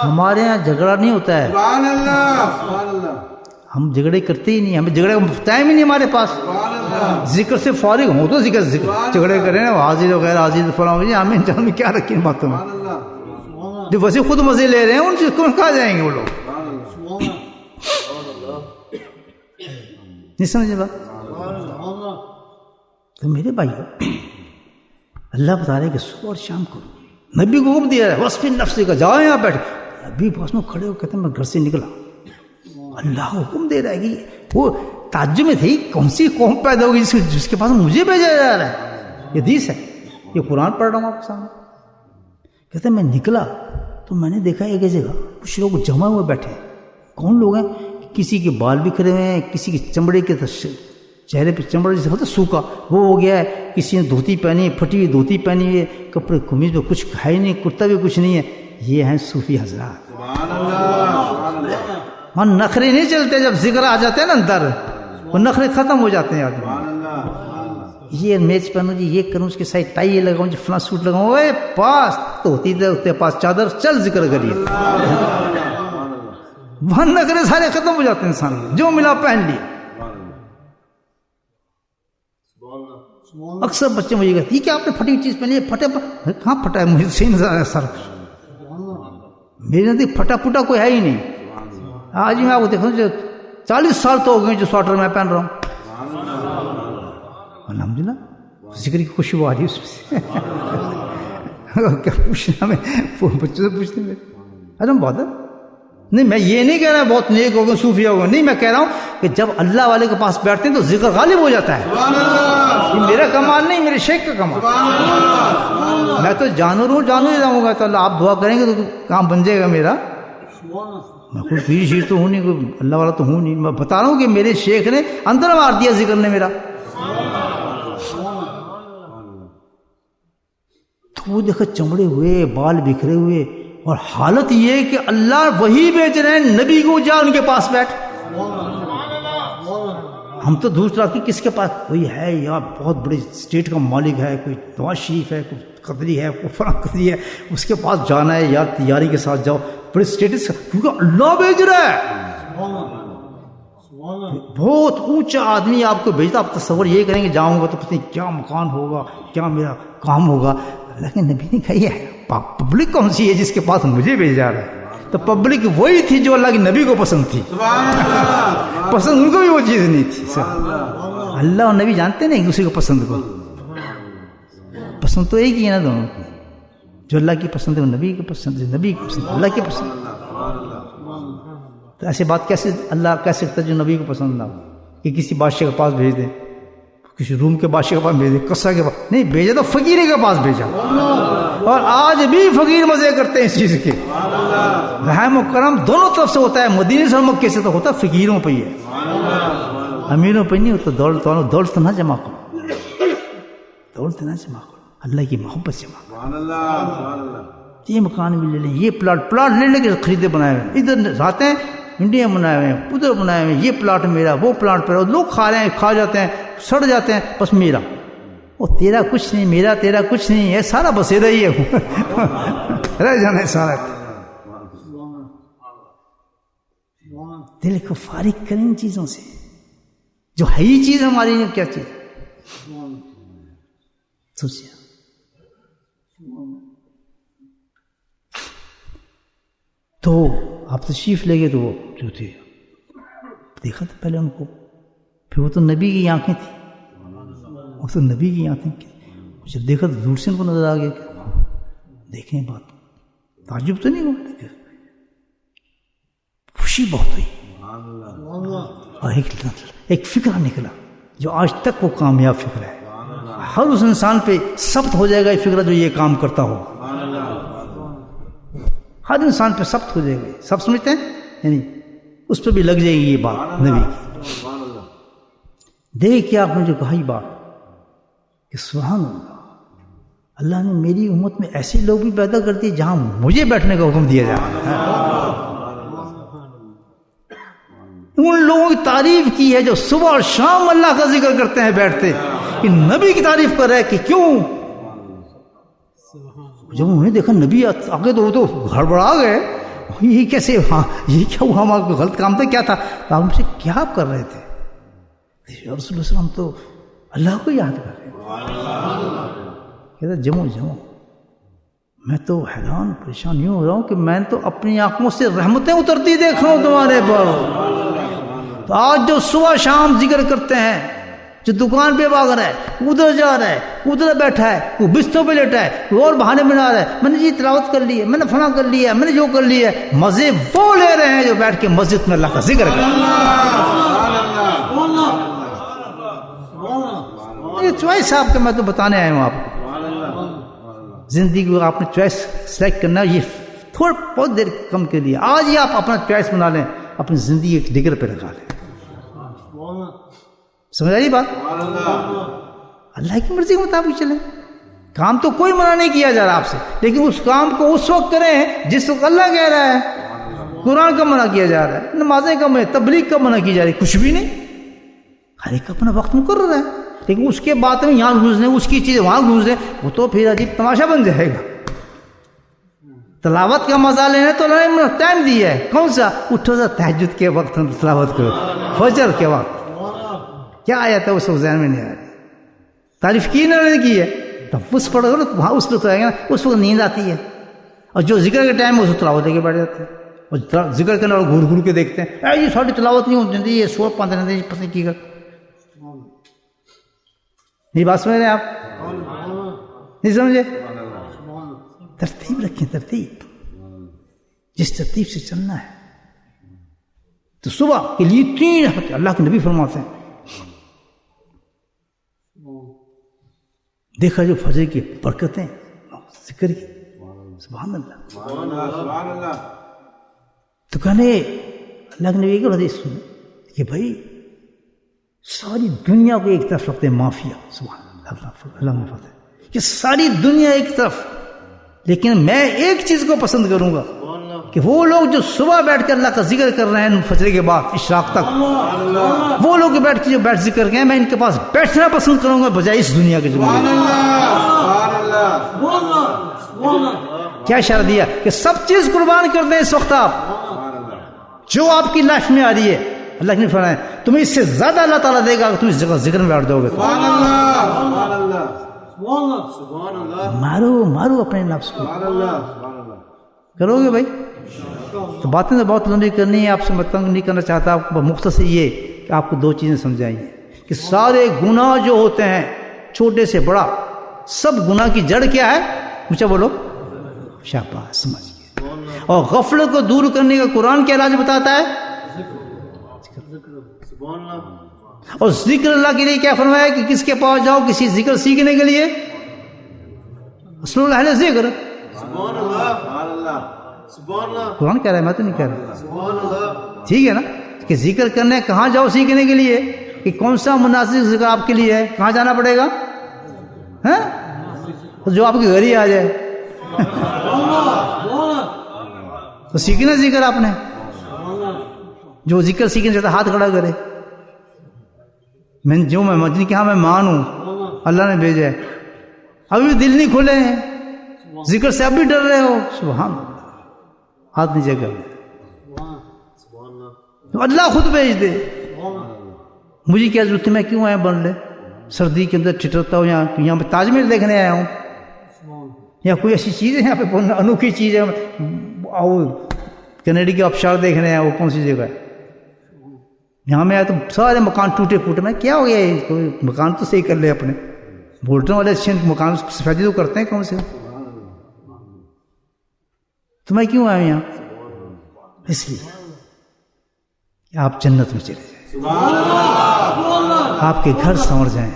S1: ہمارے یہاں جھگڑا نہیں ہوتا ہے, ہم جھگڑے کرتے ہی نہیں, ہمیں جھگڑے کا ٹائم ہی نہیں ہمارے پاس. ذکر سے فارغ ہوں تو ذکر جھگڑے کریں نا, حاضر وغیر حاضر فلاں, ہمیں انجان میں کیا رکھیں باتوں میں, جو ویسے خود مزے لے رہے ہیں ان چیز کو کہاں جائیں گے وہ لوگ. نہیں سمجھے بات. تو میرے بھائی اللہ بتا رہے کہ صبح اور شام کرو. نبی کو حکم دیا ہے وصف نفس کا, جاؤ یہاں بیٹھ. نبی پاس میں کھڑے ہو کہتے ہیں میں گھر سے نکلا, اللہ حکم دے رہا ہے کہ وہ تعجب میں تھی کون سی قوم پیدا ہوگی جس کے پاس مجھے بھیجا جا رہا ہے. یہ حدیث ہے, یہ قرآن پڑھ رہا ہوں آپ کے سامنے. کہتے ہیں میں نکلا تو میں نے دیکھا ایک جگہ کچھ لوگ جمع ہوئے بیٹھے. کون لوگ ہیں؟ کسی کے بال بکھرے ہوئے ہیں, کسی کے چمڑے کے چہرے پہ چمڑا جیسے ہوتا سوکھا وہ ہو گیا ہے, کسی نے دھوتی پہنی, پھٹی ہوئی دھوتی پہنی ہوئی ہے, کپڑے قمیض پہ کچھ ہے ہی نہیں, کرتا بھی کچھ نہیں ہے. یہ ہیں صوفی حضرات. وہاں نخرے نہیں چلتے, جب ذکر آ جاتے ہیں نا اندر وہ نخرے ختم ہو جاتے ہیں آدمی. یہ میچ پہنو جی, یہ کروں, اس کے ساتھ ٹائی یہ لگاؤں جی, فلاں سوٹ لگاؤں, اے پاس تو ہوتی ہے پاس چادر, چل ذکر کریے. وہاں نخرے سارے ختم ہو جاتے ہیں انسان, جو ملا پہن لیا. اکثر بچے مجھے کہتے یہ کیا آپ نے پھٹی ہوئی چیز پہنی ہے, پھٹے کہاں پھٹا ہے, مجھے صحیح نظر آیا سر. میرے نزدیک پھٹا پھٹا کوئی ہے ہی نہیں. آج میں آپ کو دیکھوں 40 سال تو ہو گئے جو سویٹر میں پہن رہا ہوں. الحمدللہ ذکر کی خوشبو آ رہی ہے اس میں. کیا پوچھنا, میں بچوں سے پوچھتے ہیں ارے بہت نہیں. میں یہ نہیں کہہ رہا بہت نیک ہوگا صوفی ہوگا, نہیں, میں کہہ رہا ہوں کہ جب اللہ والے کے پاس بیٹھتے ہیں تو ذکر غالب ہو جاتا ہے. یہ میرا کمال نہیں, میرے شیخ کا کمال. میں تو جانور ہوں, جانور ہی رہوں گا, تو اللہ آپ دعا کریں گے تو کام بن جائے گا میرا. میں کوئی پیر شیر تو ہوں نہیں, کوئی اللہ والا تو ہوں نہیں. میں بتا رہا ہوں کہ میرے شیخ نے اندر مار دیا ذکر نے میرا. تو وہ دیکھو چمڑے ہوئے, بال بکھرے ہوئے, اور حالت یہ کہ اللہ وہی بیچ رہے ہیں, نبی کو جا ان کے پاس بیٹھ. ہم تو دوسرا کہ کس کے پاس کوئی ہے یا بہت بڑے اسٹیٹ کا مالک ہے, کوئی نواز شریف ہے, کوئی قدری ہے, کوئی فلاں قدری ہے, اس کے پاس جانا ہے یار, تیاری کے ساتھ جاؤ, بڑے اسٹیٹس کا, کیونکہ اللہ بھیج رہا ہے. بہت اونچا آدمی آپ کو بھیجتا. آپ تصور یہ کریں گے جاؤں گا تو پتہ نہیں کیا مکان ہوگا, کیا میرا کام ہوگا. لیکن نبی نے کہا یہ ہے پبلک کون سی ہے جس کے پاس مجھے بھیجا رہا ہے. تو پبلک وہی تھی جو اللہ کے نبی کو پسند تھی. پسند ان کو بھی وہ چیز نہیں تھی. اللہ اور نبی جانتے ہیں نا ایک دوسرے کو پسند کو. پسند تو ایک ہی ہے نا دونوں کو. جو اللہ کی پسند ہے وہ نبی کی پسند ہے, نبی کی پسند اللہ کی پسند. تو ایسی بات کیسے اللہ کہہ سکتا ہے جو نبی کو پسند نہ ہو, کہ کسی بادشاہ کے پاس بھیج دیں, کسی روم کے بادشاہ کے پاس بھیج دیں, کسرا کے پاس نہیں بھیجا, تو فقیر کے پاس بھیجا. اور آج بھی فقیر مزے کرتے ہیں اس چیز کے. رحم و کرم دونوں طرف سے ہوتا ہے, مدینے سے مکے سے تو ہوتا ہے, فقیروں پہ ہی ہے, امیروں پہ نہیں ہوتا. دولت نہ جمع کرو, دولت نہ جمع کرو, اللہ کی محبت جمع کرو. یہ مکان بھی لے لیں, یہ پلاٹ لے لے کے خریدے بنائے ہوئے, ادھر رہتے ہیں انڈیا بنائے ہوئے ہیں, ادھر بنائے ہوئے ہیں, یہ پلاٹ میرا, وہ پلاٹ میرا. لوگ کھا رہے ہیں, کھا جاتے ہیں, سڑ جاتے ہیں, بس میرا. وہ تیرا کچھ نہیں, میرا تیرا کچھ نہیں ہے, سارا بسیرا ہی ہے, رہ جانا ہے سارا. دل کو فارغ کریں ان چیزوں سے جو ہے ہی چیز ہماری لیے کیا چیز سوچیے. تو آپ تشریف لے گئے تو وہ جو تھے دیکھا تھا پہلے ان کو, پھر وہ تو نبی کی آنکھیں تھیں, وہ تو نبی کی آنکھیں تھیں. جب دیکھا تو دور سے ان کو نظر آ گیا کہ دیکھیں بات تعجب تو نہیں ہوا لیکن خوشی بہت ہوئی. اور ایک فکر نکلا جو آج تک وہ کامیاب فکر ہے. ہر اس انسان پہ ثبت ہو جائے گا یہ فکر جو یہ کام کرتا ہو, ہر انسان پہ ثبت ہو جائے گا. سب سمجھتے ہیں یعنی اس پہ بھی لگ جائے گی یہ بات نبی کی. دیکھ کے آپ نے جو کہا یہ بات کہ سبحان اللہ, اللہ نے میری امت میں ایسے لوگ بھی پیدا کر دیے جہاں مجھے بیٹھنے کا حکم دیا جا رہا ہے. ان لوگوں کی تعریف کی ہے جو صبح اور شام اللہ کا ذکر کرتے ہیں بیٹھتے, کہ نبی کی تعریف کر رہے کہ کیوں. جب انہوں نے دیکھا نبی آگے تو وہ تو گھڑبڑا گئے, یہ کیسے, ہاں یہ کیا ہوا, ہمارا غلط کام تھا کیا تھا, آپ ہم سے کیا کر رہے تھے. رسول اللہ علیہ وسلم تو اللہ کو یاد کر رہے ہیں. کہتا جمو میں تو حیران پریشان یوں ہو رہا ہوں کہ میں تو اپنی آنکھوں سے رحمتیں اترتی دیکھ رہا ہوں تمہارے پر. تو آج جو صبح شام ذکر کرتے ہیں, جو دکان پہ بھاگ رہا ہے, ادھر جا رہا ہے, ادھر بیٹھا ہے, وہ بستروں پہ لیٹا ہے, وہ اور بہانے بنا رہا ہے, میں نے جی تلاوت کر لی ہے, میں نے فلاں کر لیا, میں نے جو کر لیا ہے. مزے وہ لے رہے ہیں جو بیٹھ کے مسجد میں اللہ کا ذکر کر رہے ہیں. یہ چوائس آپ کے میں تو بتانے آیا ہوں آپ کو. زندگی کو آپ نے چوائس سلیکٹ کرنا, یہ تھوڑا بہت دیر کم کے لیے آج ہی آپ اپنا چوائس بنا لیں, اپنی زندگی ایک ڈگر پہ لگا لیں. سمجھ آئی بات؟ اللہ کی مرضی کے مطابق چلیں. کام تو کوئی منع نہیں کیا جا رہا آپ سے, لیکن اس کام کو اس وقت کریں جس وقت اللہ کہہ رہا ہے. قرآن کا منع کیا جا رہا ہے, نمازیں کا منع, تبلیغ کا منع کی جا رہی ہے, کچھ بھی نہیں. ہر ایک اپنا وقت مقرر ہے, لیکن اس کے بعد میں یہاں گھوس دیں, اس کی چیزیں وہاں گھوس دیں, وہ تو پھر عجیب تماشا بن جائے گا. تلاوت کا مزہ لینا تو اللہ نے ٹائم دیا ہے, کون سا, اٹھو سا تہجد کے وقت تلاوت کرو, فجر کے وقت. کیا آیا تھا اس وقت ذہن میں نہیں آ رہی, تعریف کی انہوں نے کی ہے, تب اس پڑھو نا وہاں اس لطف آئے گا نا, اس وقت نیند آتی ہے. اور جو ذکر کے ٹائم ہے اس کو تلاوت دے کے بیٹھ جاتے ہیں, اور ذکر کرنے اور گھور گھور کے دیکھتے ہیں, اے یہ ساری تلاوت نہیں ہوتی, یہ سو پاتے رہتے پتہ نہیں کی کر. یہ بات سمجھ رہے ہیں آپ, نہیں سمجھے؟ ترتیب رکھیں, ترتیب, جس ترتیب سے چلنا ہے. تو صبح کے لیے 3 ہفتے اللہ کے نبی فرماتے ہیں, دیکھا جو فجر کی برکتیں ذکر کی, سبحان اللہ
S2: سبحان اللہ.
S1: تو کہنے اللہ کے نبی کی حدیث سنیں کہ بھائی ساری دنیا کو ایک طرف رکھتے ہیں مافیا, سبحان اللہ, اللہ فتح, کہ ساری دنیا ایک طرف, لیکن میں ایک چیز کو پسند کروں گا کہ وہ لوگ جو صبح بیٹھ کر اللہ کا ذکر کر رہے ہیں فجر کے بعد اشراق تک, وہ لوگ بیٹھ کے جو بیٹھ ذکر گئے, میں ان کے پاس بیٹھنا پسند کروں گا بجائے اس دنیا کے. کیا اشارہ دیا کہ سب چیز قربان کر دیں اس وقت آپ, جو آپ کی لائف میں آ رہی ہے. اللہ نے فرمایا تمہیں اس سے زیادہ اللہ تعالیٰ دے گا کہ تم اس جگہ ذکر میں بیٹھ جاؤ گے. مارو مارو اپنے نفس کو, کرو گے بھائی. تو باتیں تو بہت لمبی کرنی ہے, آپ سے میں تنگ نہیں کرنا چاہتا. آپ کو مختصر یہ کہ آپ کو 2 چیزیں سمجھائیں کہ سارے گناہ جو ہوتے ہیں چھوٹے سے بڑا, سب گناہ کی جڑ کیا ہے, مجھے بولو, شاباش, سمجھ گئے. اور غفلت کو دور کرنے کا قرآن کیا علاج بتاتا ہے, اور ذکر اللہ کے لیے کیا فرمایا کہ کس کے پاس جاؤ کسی ذکر سیکھنے کے لیے, رسول اللہ علیہ ذکر. قرآن کہہ رہا ہے, میں تو نہیں کہہ رہا, ٹھیک ہے نا, کہ ذکر کرنے کہاں جاؤ سیکھنے کے لیے, کہ کون سا مناسب ذکر آپ کے لیے ہے, کہاں جانا پڑے گا, جو آپ کے گھر ہی آ جائے تو سیکھنا ذکر آپ نے. جو ذکر سیکھنا چاہتا ہاتھ کھڑا کرے. میں جو میں مجھے کہا میں مانوں, اللہ نے بھیجا ہے, ابھی بھی دل نہیں کھولے ہیں, ذکر سے اب بھی ڈر رہے ہو, سبحان اللہ, ہاتھ نیچے کر. تو اللہ خود بھیج دے. مجھے کیا ضرورت ہے, میں کیوں آیا بن لے سردی کے اندر ٹھٹرتا ہوں, یہاں پہ تاج محل دیکھنے آیا ہوں, یا کوئی ایسی چیز ہے یہاں پہ انوکھی چیز ہے, کینیڈا کے آبشار دیکھنے آیا, وہ کون سی جگہ ہے؟ یہاں میں آیا تو سارے مکان ٹوٹے پھوٹے. میں کیا ہو گیا, کوئی مکان تو صحیح کر لے اپنے. بولٹن والے اچھے مکان سفیدی تو کرتے ہیں کون سے, تو میں کیوں آیا یہاں؟ اس لیے کہ آپ جنت میں چلے جائیں, آپ کے گھر سنور جائیں,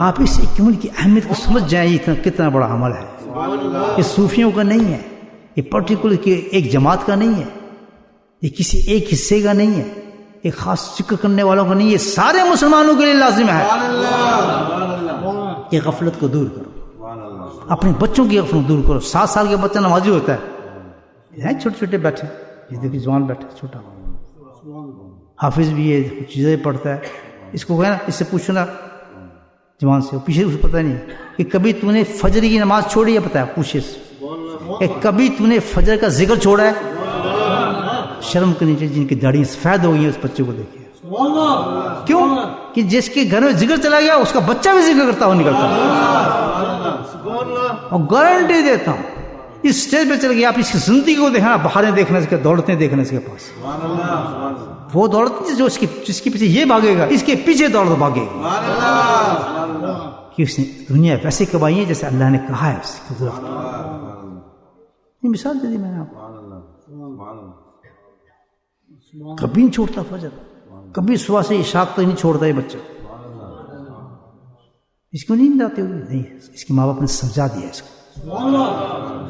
S1: آپ اس عمل کی اہمیت کو سمجھ جائیں. یہ کتنا بڑا عمل ہے, یہ صوفیوں کا نہیں ہے, یہ پرٹیکولر ایک جماعت کا نہیں ہے, یہ کسی ایک حصے کا نہیں ہے, ایک خاص ذکر کرنے والوں کا نہیں, یہ سارے مسلمانوں کے لیے لازم ہے. یہ غفلت کو دور کرو, اپنے بچوں کی غفلت دور کرو. 7 سال کا بچہ نمازی ہوتا ہے, چھوٹے چھوٹے بیٹھے, یہ دیکھیے جوان بیٹھے, چھوٹا حافظ بھی ہے, کچھ چیزیں پڑھتا ہے. اس کو کہنا, اس سے پوچھنا جوان سے, پیچھے اسے پتہ نہیں کہ کبھی تو نے فجر کی نماز چھوڑی ہے, پتہ ہے پوچھے کہ کبھی تو نے فجر کا ذکر چھوڑا ہے؟ شرم کرنی چاہیے. جن کی داڑھی سفید ہو گئی ہے اس بچے کو دیکھیے. کیوں کہ جس کے گھر میں ذکر چلا گیا اس کا بچہ بھی ذکر کرتا ہو نکلتا ہے. اور گارنٹی دیتا ہوں اس اسٹیج پہ چل گیا, آپ اس کی زندگی کو دیکھنا, بہاریں دیکھنا, اس کے دوڑتے دیکھنا, اس کے پاس وہ دوڑتے جو جس کے پیچھے یہ بھاگے گا, اس کے پیچھے دوڑ بھاگے گا, کہ اس نے دنیا ویسے کمائی ہے جیسے اللہ نے کہا ہے. اس کی قدرت یہ مثال دے دی میں نے آپ کو. کبھی نہیں چھوڑتا فجر, کبھی صبح سے عشاء تک نہیں چھوڑتا یہ بچہ. اس کو نیند آتی ہوگی نہیں, اس کے ماں باپ نے سمجھا دیا اس کو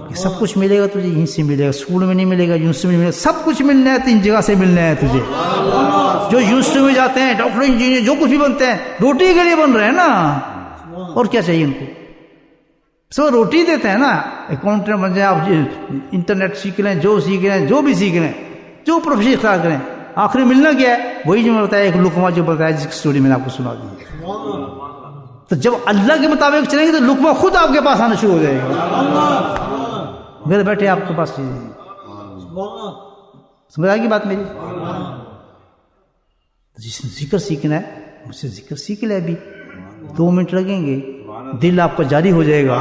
S1: کہ سب کچھ ملے گا تجھے, یہیں سے ملے گا, اسکول میں نہیں ملے گا, یونیورسٹی میں نہیں ملے گا, سب کچھ ملنا ہے 3 جگہ سے ملنا ہے تجھے. جو یونیورسٹی میں جاتے ہیں, ڈاکٹر, انجینئر, جو کچھ بھی بنتے ہیں, روٹی کے لیے بن رہے ہیں نا, اور کیا چاہیے ان کو؟ سب روٹی دیتے ہیں نا. اکاؤنٹنٹ بن جائیں آپ, انٹرنیٹ سیکھ لیں, جو سیکھ لیں, جو بھی سیکھ لیں, جو پروفیشن اختیار کریں, آخری ملنا کیا ہے؟ وہی جو میں بتایا, ایک لقمہ جو بتایا, جس کی سٹوری میں نے آپ کو سنا دی. تو جب اللہ کے مطابق چلیں گے تو لقمہ خود آپ کے پاس آنا شروع ہو جائے گا, گھر بیٹھے آپ کے پاس چیزیں. سمجھ آئے گی بات میری؟ جس نے ذکر سیکھنا ہے مجھ سے ذکر سیکھ لے. ابھی 2 منٹ لگیں گے, دل آپ کا جاری ہو جائے گا,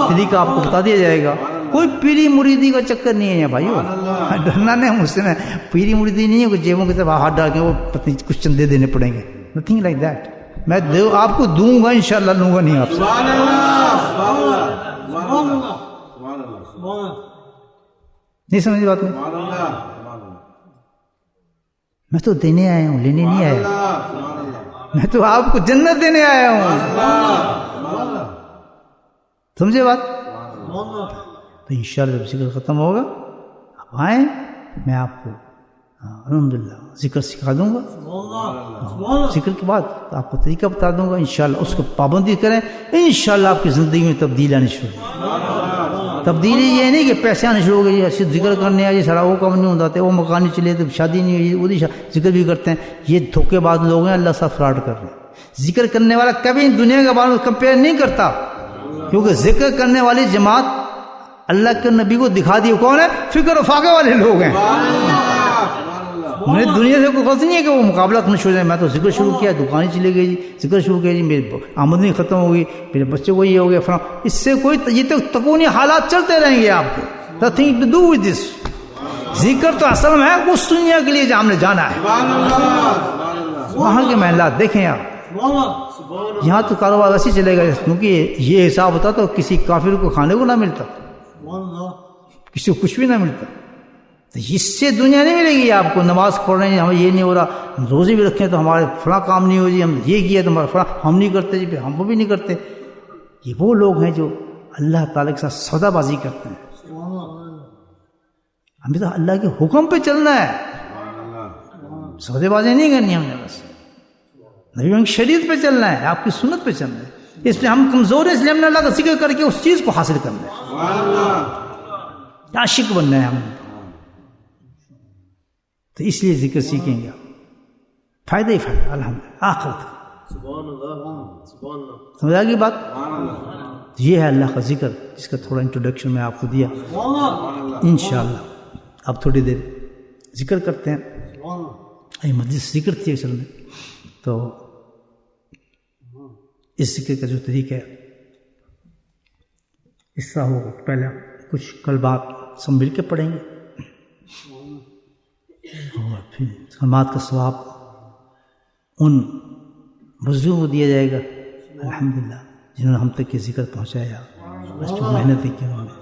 S1: طریقہ آپ کو بتا دیا جائے گا. کوئی پیری مریدی کا چکر نہیں ہے بھائیو, ڈرنا نہیں مجھ سے. میں پیری مریدی نہیں ہے کہ جیبوں کی طرف ہاتھ ڈال کے وہ پتہ کچھ چندے دینے پڑیں گے, نتھنگ لائک دیٹ. میں آپ کو دوں گا انشاءاللہ, لوں گا نہیں آپ سے. نہیں سمجھ بات میں تو دینے آیا ہوں, لینے نہیں آیا. میں تو آپ کو جنت دینے آیا ہوں. سمجھے بات؟ تو انشاءاللہ جب ذکر ختم ہوگا آپ آئیں, میں آپ کو الحمدللہ ذکر سکھا دوں گا. ذکر کے بعد آپ کو طریقہ بتا دوں گا, انشاءاللہ اس کو پابندی کریں, انشاءاللہ آپ کی زندگی میں تبدیلی آنی شروع ہوگی. تبدیلی یہ نہیں کہ پیسے آنے شروع ہو گئے, جی ذکر کرنے آئے, سارا وہ کام نہیں ہوتا, وہ مکان نہیں چلے تو شادی نہیں ہوئی, وہی ذکر بھی کرتے ہیں. یہ دھوکے باز لوگ ہیں, اللہ ساتھ فراڈ کر رہے ہیں. ذکر کرنے والا کبھی دنیا کے بارے میں کمپیئر نہیں کرتا, کیونکہ ذکر کرنے والی جماعت اللہ کے نبی کو دکھا دی کون ہے, فکر و فاقے والے لوگ ہیں. میں دنیا سے کوئی غلط نہیں ہے کہ وہ مقابلہ کرنا شروع ہو جائے. میں تو ذکر شروع کیا, دکانیں چلی گئی, ذکر شروع کیا, جی میری آمدنی ختم ہو گئی, میرے بچے کو یہ ہو گیا فلاں. اس سے کوئی, یہ تو تکونی حالات چلتے رہیں گے آپ کے. Nothing to do with this. ذکر تو اصل میں ہے اس دنیا کے لیے جہاں ہم نے جانا ہے, وہاں کے محلات دیکھیں آپ. یہاں تو کاروبار ایسے چلے گا کیونکہ یہ حساب ہوتا تو کسی کافر کو کھانے کو نہ ملتا, کسی کو کچھ بھی نہ ملتا. تو اس سے دنیا نہیں ملے گی آپ کو. نماز پڑھ رہے ہیں, ہمیں یہ نہیں ہو رہا, روزے بھی رکھیں تو ہمارے فلاں کام نہیں ہو جی, ہم یہ کیا تو ہمارا فلاں ہم نہیں کرتے جی, پھر ہم وہ بھی نہیں کرتے. یہ وہ لوگ ہیں جو اللہ تعالیٰ کے ساتھ سودا بازی کرتے ہیں. ہمیں تو اللہ کے حکم پہ چلنا ہے, سودے بازی نہیں کرنی ہم نے. بس نبی کی شریعت پہ چلنا ہے, آپ کی سنت پہ چلنا ہے. اس لیے ہم کمزور ہیں, اس لیے ہم نے اللہ کا ذکر کر کے اس چیز کو حاصل کرنا ہے, عاشق بننا ہے ہم نے. تو اس لیے ذکر سیکھیں گے, فائدہ ہی فائدہ الحمدللہ آخرت کا. سمجھ آ گئی بات؟ یہ ہے اللہ کا ذکر, جس کا تھوڑا انٹروڈکشن میں آپ کو دیا. انشاءاللہ اب تھوڑی دیر ذکر کرتے ہیں. یہ مجلس ذکر تھی اصل میں، تو اس ذکر کا جو طریقہ ہے اس طرح ہو، پہلے کچھ کلمات سب مل کے پڑھیں گے اور پھر کلمات کا ثواب ان بزرگوں کو دیا جائے گا الحمدللہ جنہوں نے ہم تک یہ ذکر پہنچایا، اس پہ محنت کی انہوں نے۔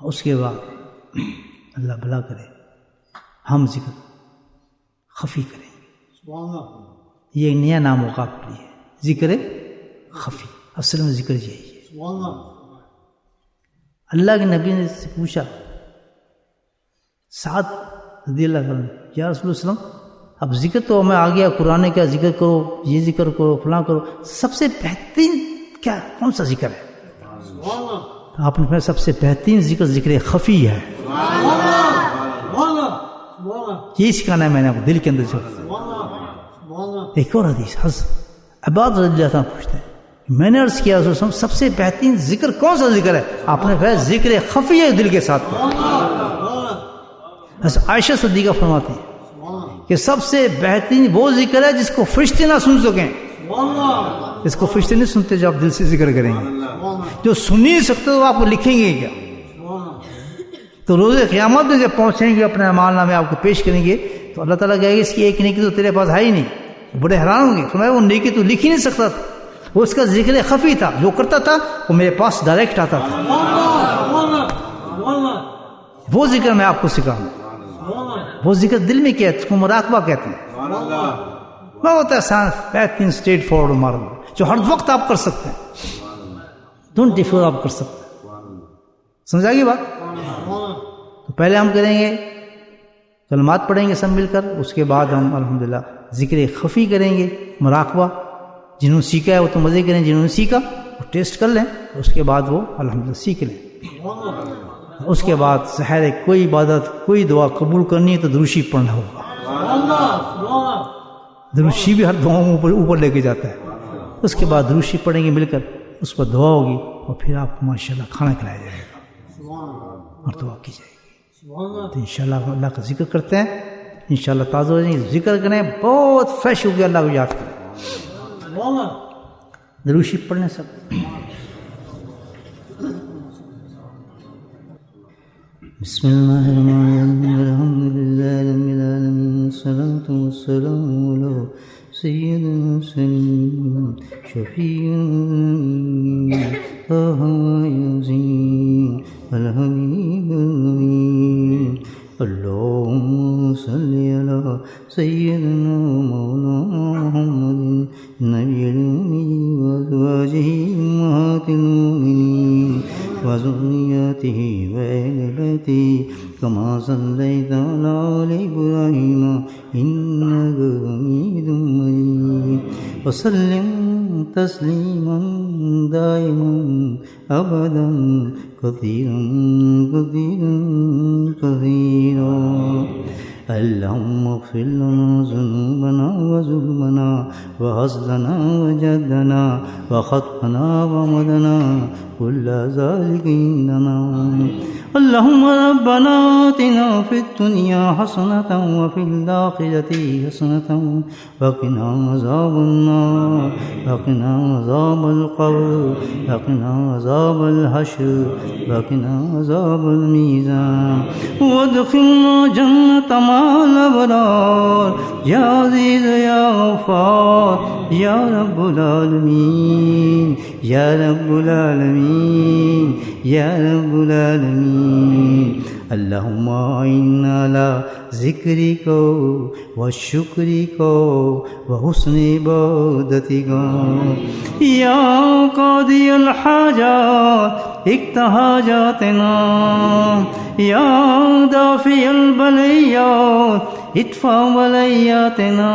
S1: اس کے بعد اللہ بھلا کرے ہم ذکر خفی کریں گے، یہ ایک نیا نام ہوگا آپ کے لیے، ذکر خفی۔ اصل میں ذکر یہی ہے۔ اللہ کے نبی نے سے پوچھا سعد رضی اللہ عنہ، یا رسول اللہ وسلم اب ذکر تو میں آ گیا، قرآن کا ذکر کرو، یہ ذکر کرو، فلاں کرو، سب سے بہترین کیا کون سا ذکر ہے؟ آپ نے سب سے بہترین ذکر ذکر خفی ہے، یہ سکھانا ہے میں نے آپ کو دل کے اندر سے۔ ایک اور حدیث عباد رضی اللہ عنہ پوچھتے ہیں، میں نے عرض کیا رسول اللہ سب سے بہترین ذکر کون سا ذکر ہے؟ آپ نے کہا ذکر خفی ہے، دل کے ساتھ۔ عائشہ صدیقہ فرماتی ہیں کہ سب سے بہترین وہ ذکر ہے جس کو فرشتے نہ سن سکیں، اس کو فرشتے نہیں سنتے جو آپ دل سے ذکر کریں گے، جو سن نہیں سکتے تو آپ کو لکھیں گے کیا؟ تو روز قیامت میں جب پہنچیں گے اپنے اعمال نامے آپ کو پیش کریں گے تو اللہ تعالیٰ کہے گا اس کی ایک نیکی تو تیرے پاس ہے ہی نہیں، بڑے حیران ہوں گے، فرمایا وہ نیکی تو لکھ ہی نہیں سکتا تھا، وہ اس کا ذکر خفی تھا، جو کرتا تھا وہ میرے پاس ڈائریکٹ آتا تھا۔ وہ ذکر میں آپ کو سکھاؤں، وہ ذکر دل میں کیا ہے، اس کو مراقبہ کہتے ہیں۔ وہ ہوتا ہے سائنس بہترین اسٹریٹ فارورڈ مارگ جو ہر وقت آپ کر سکتے ہیں، 24 آپ کر سکتے ہیں۔ سمجھا گی بات؟ تو پہلے ہم کریں گے کلمات پڑھیں گے سب مل کر، اس کے بعد ہم الحمدللہ ذکر خفی کریں گے، مراقبہ۔ جنہوں نے سیکھا ہے وہ تو مزے کریں، جنہوں نے سیکھا وہ ٹیسٹ کر لیں، اس کے بعد وہ الحمدللہ سیکھ لیں۔ اس کے بعد ظاہر ہے کوئی عبادت کوئی دعا قبول کرنی ہے تو درود شریف پڑھنا ہوگا۔ درود شریف بھی ہر دعاؤں میں اوپر لے کے جاتا ہے۔ اس کے بعد درود شریف پڑھیں گے مل کر، اس پر دعا ہوگی اور پھر آپ کو ماشاءاللہ کھانا کھلایا جائے گا اور دعا کی جائے گی۔ تو انشاءاللہ اللہ کا ذکر کرتے ہیں، انشاءاللہ تازہ ہو جائیں گے، ذکر کریں بہت فریش ہو گیا، اللہ کو یاد کریں، درود شریف پڑھنے سب۔ بسم اللہ الرحمن الرحیم، الحمدللہ رب العالمین، والصلاة والسلام علی سید المرسلین، شفیع طہ یاسین، الحبیب الامین، اللہم صلی علی سیدنا مولانا محمد نبی الامی وازواجہ امہات المؤمنین وذریاتہ وآل بیتہ کما صلیت علی آل ابراہیم انک حمید مجید وسلم تسلیما دائما ابدا کثیرا کثیرا کثیرا۔ اللہم اغفر لنا ذنوبنا وظلمنا وحزننا وجدنا وخطئنا ومدنا كل ذلك عندنا۔ اللہم ربنا آتنا في الدنيا حسنة وفي الآخرة حسنة وقنا عذاب النار وقنا عذاب القبر وقنا عذاب الحشر وقنا عذاب الميزان وادخلنا جنة مع الأبرار يا عزيز يا غفار يا رب العالمين يا رب العالمين يا رب العالمين۔ اللہم اعنا على ذکرک وشکرک وحسن عبادتک یا قاضی الحاجات اقض حاجاتنا یا دافع البلیات ادفع بلیاتنا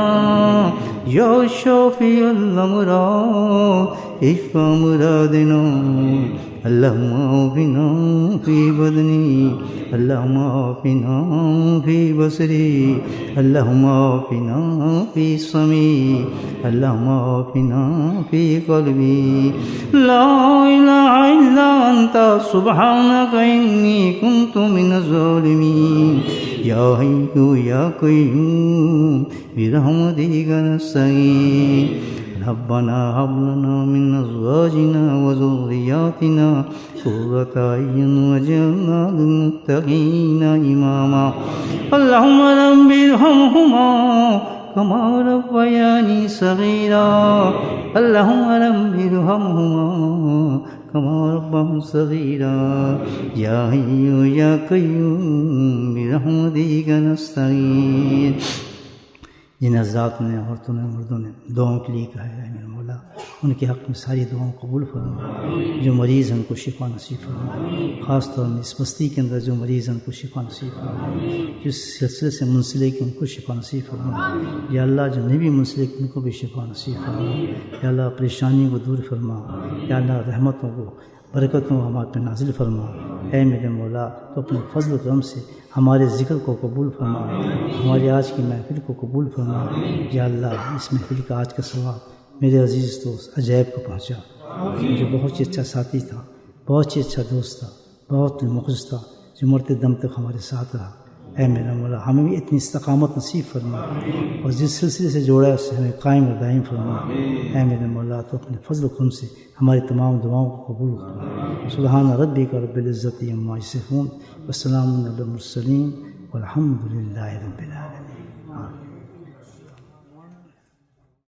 S1: یا شافی الامراض اشفع مرادنا۔ اللہم عافنا فی بدنی اللہم عافنا فی بصری اللہم عافنا فی سمعی اللہم عافنا فی قلبی لا الہ الا انت سبحانک انی کنت من الظالمین۔ یا حی یا قیوم برحمتک نستعین ربنا هب لنا من ازواجنا وذرياتنا قرة اعين واجعلنا للمتقين اماما اللهم رب ارحمهما كما ربياني صغيرا اللهم رب ارحمهما كما ربهم صغيرا يا حي يا قيوم برحمتك نستعين. جن حضرات نے عورتوں نے مردوں نے دعاؤں کے لیے کہا ہے میرے مولا ان کے حق میں ساری دعاؤں قبول فرما. جو مریض ہیں ان کو شفا نصیب فرما. خاص طور میں اس بستی کے اندر جو مریض ہیں ان کو شفا نصیب فرما. جس سلسلے سے منسلک ہیں ان کو شفا نصیب فرما. یا اللہ جو نہیں بھی منسلک ان کو بھی شفا نصیب فرما. یا اللہ پریشانیوں کو دور فرما. یا اللہ رحمتوں کو برکتوں کو ہمارے پہ نازل فرما. اے میرے مولا تو اپنے فضل و کرم سے ہمارے ذکر کو قبول فرما. ہماری آج کی محفل کو قبول فرما. یا اللہ اس محفل کا آج کا ثواب میرے عزیز دوست عجیب کو پہنچا جو بہت ہی اچھا ساتھی تھا, بہت ہی اچھا دوست تھا, بہت مخلص تھا, جو مرتے دم تک ہمارے ساتھ رہا. اے میرا مولا ہمیں بھی اتنی استقامت نصیب فرما اور جس سلسلے سے جوڑا ہے اس سے ہمیں قائم و دائم فرما. اے میرے مولا تو اپنے فضل و کرم سے ہماری تمام دعاؤں کو قبول فرما. سبحان ربک رب العزت عما یصفون والسلام علی المرسلین والحمد للہ رب العالمین. آمین.